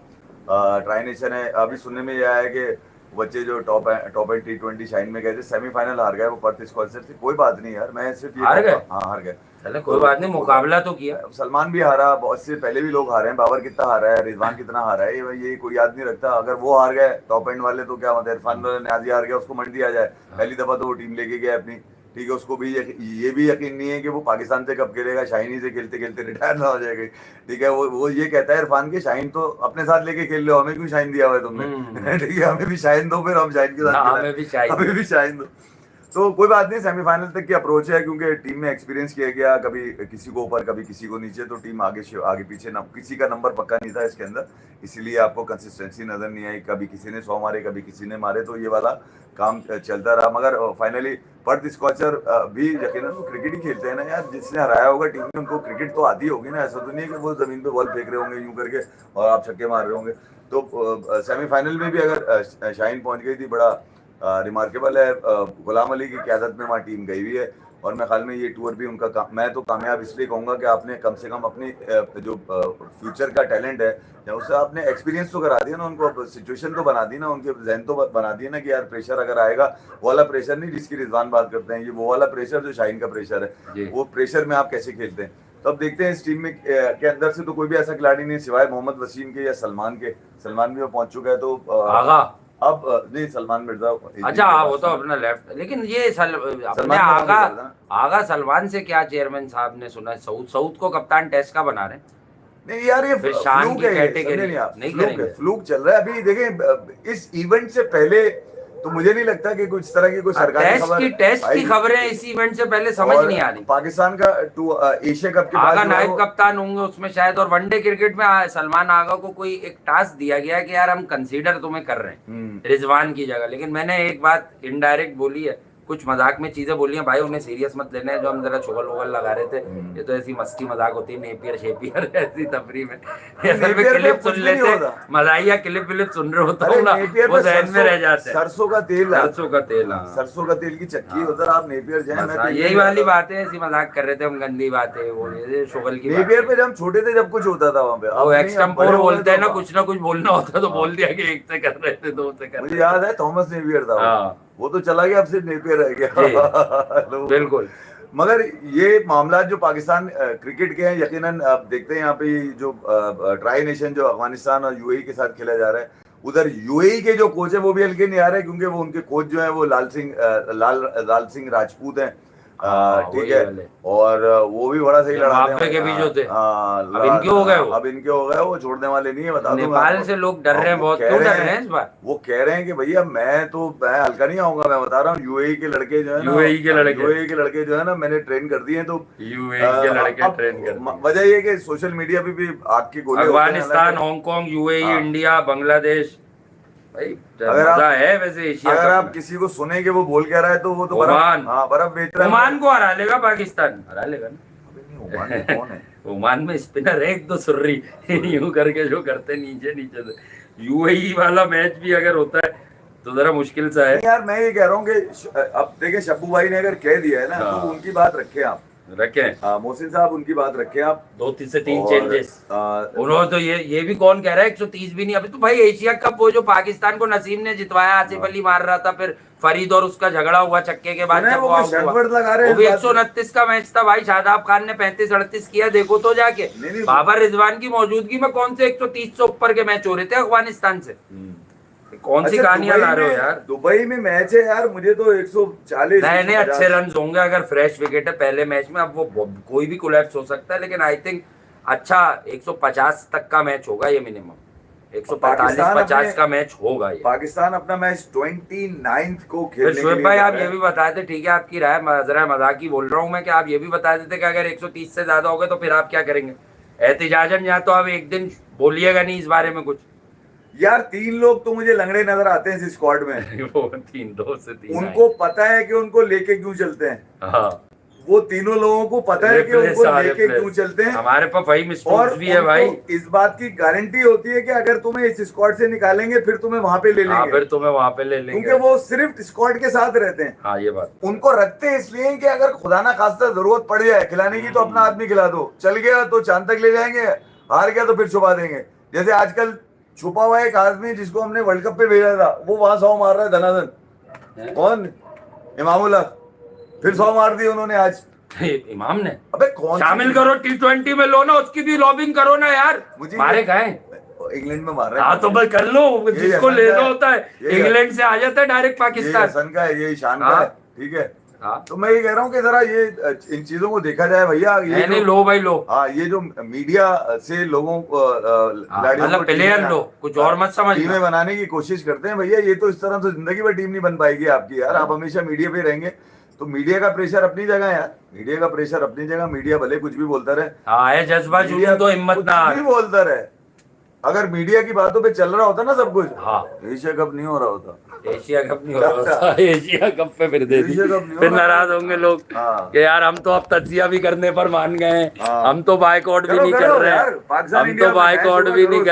Speaker 2: ट्राई नेशन है। अभी सुनने में ये आया है कि बच्चे जो टॉप एंड T20 शाइन में गए थे, सेमीफाइनल हार गए वो पर्थ स्कॉचर से। कोई बात नहीं यार, मैं सिर्फ
Speaker 1: हार गए?
Speaker 2: हाँ हार गए।
Speaker 1: चले कोई बात नहीं, मुकाबला तो किया।
Speaker 2: सलमान भी हारा, बहुत से पहले भी लोग हारे हैं, बाबर कितना हारा है, रिजवान कितना हारा है, ये कोई याद नहीं रखता। अगर वो हार गए टॉप एंड वाले तो क्या मतलब, इरफान न्याजी हार गया, उसको मंड दिया जाए। पहली दफा तो वो टीम लेके गया अपनी, ठीक है, उसको भी ये भी यकीन नहीं है कि वो पाकिस्तान से कब खेलेगा, शाहीनी से खेलते खेलते रिटायर ना हो जाएगा, ठीक है। वो ये कहता है इरफान के, शाहीन तो अपने साथ लेके खेल लो, हमें क्यों शाहीन दिया हुआ है तुमने, ठीक है, हमें भी शाहीन दो, फिर हम शाहीन के साथ हमें भी शाहीन दो। तो कोई बात नहीं, सेमीफाइनल तक की अप्रोच है, क्योंकि टीम में एक्सपीरियंस किया गया, कभी किसी को ऊपर कभी किसी को नीचे, तो टीम आगे पीछे किसी का नंबर पक्का नहीं था इसके अंदर, इसीलिए आपको कंसिस्टेंसी नजर नहीं आई। कभी किसी ने 100 मारे, कभी किसी ने मारे, तो ये वाला काम चलता रहा। मगर फाइनली पर्थ स्कॉचर भी यकीनन वो क्रिकेट ही खेलते हैं ना यार, जिसने हराया होगा टीम में उनको क्रिकेट तो आती होगी ना, ऐसा तो नहीं है कि वो जमीन पे बॉल फेंक रहे होंगे यूं करके और आप छक्के मार रहे होंगे। तो सेमीफाइनल में भी अगर शाहीन पहुंच गई थी, बड़ा रिमार्केबल है। गुलाम अली की क़यादत में वहाँ टीम गई हुई है, और मैं ख्याल में ये टूर भी उनका मैं तो कामयाब इसलिए कहूँगा कि आपने कम से कम अपनी जो फ्यूचर का टैलेंट है या उससे आपने एक्सपीरियंस तो करा दिया ना उनको, सिचुएशन तो बना दी ना, उनके जहन तो बना दिया ना कि यार प्रेशर अगर आएगा, वो वाला प्रेशर नहीं जिसकी रिजवान बात करते हैं, ये वो वाला प्रेशर जो शाहीन का प्रेशर है, वो प्रेशर में आप कैसे खेलते हैं। तो अब देखते हैं इस टीम में के अंदर से तो कोई भी ऐसा खिलाड़ी नहीं सिवाय मोहम्मद वसीम के या सलमान के। सलमान भी वो पहुंच चुका है, तो अब नहीं, सलमान मिर्जा,
Speaker 1: अच्छा वो तो अपना लेफ्ट, लेकिन ये अपने आगा सलमान से क्या चेयरमैन साहब ने सुना, सऊद को कप्तान टेस्ट का बना रहे।
Speaker 2: नहीं यार, ये
Speaker 1: शान की कैटेगरी
Speaker 2: नहीं, फ्लूक चल रहा है अभी। देखें इस इवेंट से पहले तो मुझे नहीं लगता कि कुछ तरह की कोई सरकारी
Speaker 1: टेस्ट की खबरें इस इवेंट से पहले समझ नहीं आ रही।
Speaker 2: पाकिस्तान का एशिया कप के
Speaker 1: बाद नायब कप्तान होंगे उसमें शायद, और वनडे क्रिकेट में सलमान आगा को कोई एक टास्क दिया गया कि यार हम कंसीडर तुम्हें कर रहे हैं रिजवान की जगह। लेकिन मैंने एक बात इनडायरेक्ट बोली है, कुछ मजाक में चीजें बोली हैं, भाई उन्हें सीरियस मत लेना है, जो हम जरा चुगल वुगल लगा रहे थे, ये तो ऐसी मस्ती मजाक होती है, नेपियर शेपियर ऐसी तफरी में क्लिप सुन लेते, मजाइया क्लिप विलिप सुन रहे होता हूँ ना, वो जहन में रह जाते हैं।
Speaker 2: सरसों का तेल,
Speaker 1: सरसों
Speaker 2: का तेल की चक्की उधर आप नेपियर जाए,
Speaker 1: यही वाली बातें ऐसी मजाक कर रहे थे हम, गंदी बातें, वो शुगल की
Speaker 2: नेपियर पे जब हम छोटे थे जब कुछ होता था वहाँ पे,
Speaker 1: वो एक्सटेम्पोर बोलते हैं ना, कुछ बोलना होता तो बोल दिया कि एक से कर रहे थे, दो से कर रहे थे।
Speaker 2: मुझे याद है थॉमस नेपियर था, वो तो चला गया, अब सिर्फ नेपियर रह गया।
Speaker 1: बिल्कुल।
Speaker 2: मगर ये मामला जो पाकिस्तान क्रिकेट के हैं, यकीनन आप देखते हैं यहाँ पे जो ट्राई नेशन जो अफगानिस्तान और यूएई के साथ खेला जा रहा है, उधर यूएई के जो कोच है वो भी हल्के नहीं आ रहे, क्योंकि वो उनके कोच जो है वो लाल सिंह राजपूत हैं, ठीक है, और वो भी बड़ा सही लड़ाते
Speaker 1: हैं।
Speaker 2: अब
Speaker 1: इनके हो गए,
Speaker 2: वो छोड़ने वाले नहीं है, बता दो।
Speaker 1: नेपाल से लोग डर रहे हैं बहुत, क्यों डर रहे हैं इस बार?
Speaker 2: वो कह रहे हैं कि भैया मैं हल्का नहीं आऊंगा, मैं बता रहा हूँ यूएई के लड़के जो है ना,
Speaker 1: यूएई के लड़के
Speaker 2: जो है ना मैंने ट्रेन कर दिए हैं, तो
Speaker 1: यूएई के लड़के ट्रेन कर।
Speaker 2: वजह ये कि सोशल मीडिया पे भी आग की गोले,
Speaker 1: Afghanistan, Hong Kong, UAE, India, Bangladesh,
Speaker 2: अगर आप किसी को सुने कि वो बोल क्या रहा है, तो वो तो बर्फ बेच रहा है।
Speaker 1: ओमान को हरा लेगा पाकिस्तान, हरा लेगा ना।
Speaker 2: ओमान में कौन है?
Speaker 1: ओमान में स्पिनर है एक, तो सुर्री यूं करके जो करते नीचे से। यूएई वाला मैच भी अगर होता है तो जरा मुश्किल सा है
Speaker 2: यार। मैं ये कह रहा हूँ कि अब देखिए, शब्बू भाई ने अगर कह दिया है ना, तो उनकी बात रखे आप, मोहसिन साहब उनकी बात रखे आप।
Speaker 1: 2 से 3 चेंजेस उन्होंने तो ये भी कौन कह रहा है 130 भी नहीं। अभी तो भाई एशिया कप वो जो पाकिस्तान को नसीम ने जितवाया, आसिफ अली मार रहा था, फिर फरीद और उसका झगड़ा हुआ चक्के के बाद, जब वो भी 129 का मैच था भाई, शादाब खान ने 35-38 किया, देखो तो जाके। बाबर रिजवान की मौजूदगी में कौन से 130 से ऊपर के मैच हो रहे थे अफगानिस्तान से? कौन सी कहानियां ला रहे हो यार?
Speaker 2: दुबई में मैच है यार, मुझे तो 140
Speaker 1: नहीं अच्छे रन होंगे अगर फ्रेश विकेट है पहले मैच में। अब वो कोई भी कोलैप्स हो सकता है, लेकिन आई थिंक अच्छा 150 तक का मैच होगा ये, मिनिमम 145-50 का मैच होगा ये।
Speaker 2: पाकिस्तान अपना मैच 29 को खेलने के लिए।
Speaker 1: शोएब भाई आप ये भी बता देते, ठीक है आपकी राय, जरा मजाक ही बोल रहा हूँ मैं, कि आप ये भी बता देते कि अगर 130 से ज्यादा हो गए तो फिर आप क्या करेंगे एहतिजाजन? या तो आप एक दिन बोलिएगा नहीं इस बारे में कुछ।
Speaker 2: यार 3 लोग तो मुझे लंगड़े नजर आते हैं इस स्क्वाड में।
Speaker 1: वो 2 से 3
Speaker 2: उनको पता है कि उनको लेके क्यों चलते हैं।
Speaker 1: हाँ,
Speaker 2: वो तीनों लोगों को पता है कि उनको लेके क्यों चलते हैं।
Speaker 1: हमारे पास भाई मिस्टेक्स भी है भाई।
Speaker 2: इस बात की गारंटी होती है कि अगर तुम्हें इस स्क्वाड से निकालेंगे फिर तुम्हें वहां पे ले लेंगे।
Speaker 1: फिर तुम्हें वहां पे ले लेंगे,
Speaker 2: क्योंकि वो सिर्फ स्क्वाड के साथ रहते हैं।
Speaker 1: हाँ ये बात,
Speaker 2: उनको रखते हैं इसलिए कि अगर खुदा ना खास्ता जरूरत पड़ जाए खिलाने की, तो अपना आदमी खिला दो, चल गया तो चांद तक ले जाएंगे, हार गया तो फिर छुपा देंगे। जैसे आजकल छुपा हुआ एक आदमी जिसको हमने वर्ल्ड कप पे भेजा था, वो वहां 100 मार रहा है धनाधन। कौन? इमामुल हक। फिर 100 मार दी उन्होंने आज।
Speaker 1: इमाम ने।
Speaker 2: अबे कौन
Speaker 1: शामिल करो T20 में, लो ना उसकी भी लॉबिंग करो ना यार।
Speaker 2: मुझे
Speaker 1: मारे कहा
Speaker 2: इंग्लैंड में मार रहा है।
Speaker 1: हाँ तो बस कर लो, जिसको लेना होता है इंग्लैंड से आ जाता है डायरेक्ट
Speaker 2: ये
Speaker 1: पाकिस्तान।
Speaker 2: हसन का है, ये ईशान का है, ठीक है।
Speaker 1: हाँ।
Speaker 2: तो मैं ये कह रहा हूँ कि जरा ये इन चीजों को देखा जाए भैया। ये
Speaker 1: नहीं लो भाई लो।
Speaker 2: हाँ, ये जो मीडिया से लोगों को
Speaker 1: मतलब प्लेयर लो, कुछ और मत समझ।
Speaker 2: टीमें बनाने की कोशिश करते हैं भैया, ये तो इस तरह से जिंदगी भर टीम नहीं बन पाएगी आपकी यार। आप हमेशा मीडिया पे रहेंगे तो मीडिया का प्रेशर अपनी जगह यार, मीडिया का प्रेशर अपनी जगह। मीडिया भले कुछ भी बोलता रहे,
Speaker 1: हाँ है जज्बा जुनून तो हिम्मत
Speaker 2: कुछ
Speaker 1: ना
Speaker 2: भी बोलता रहे, अगर मीडिया की बातों पे चल रहा होता ना सब कुछ,
Speaker 1: हाँ
Speaker 2: एशिया कप नहीं हो रहा होता।
Speaker 1: एशिया कप नहीं हो रहा होता। एशिया कप पे फिर दे दी,
Speaker 2: एशिया कप नहीं हो
Speaker 1: फिर
Speaker 2: रहा।
Speaker 1: नाराज होंगे लोग
Speaker 2: हाँ।
Speaker 1: कि यार हम तो अब तजिया भी करने पर मान गए हैं,
Speaker 2: हाँ।
Speaker 1: हम तो बाइकआउट भी
Speaker 2: करो,
Speaker 1: नहीं कर
Speaker 2: करो
Speaker 1: रहे
Speaker 2: यार,
Speaker 1: हैं,
Speaker 2: पाकिस्तान
Speaker 1: हम
Speaker 2: इंडिया
Speaker 1: तो
Speaker 2: में मैच
Speaker 1: बाइकआउट
Speaker 2: होगा,
Speaker 1: भी
Speaker 2: करो।
Speaker 1: नहीं कर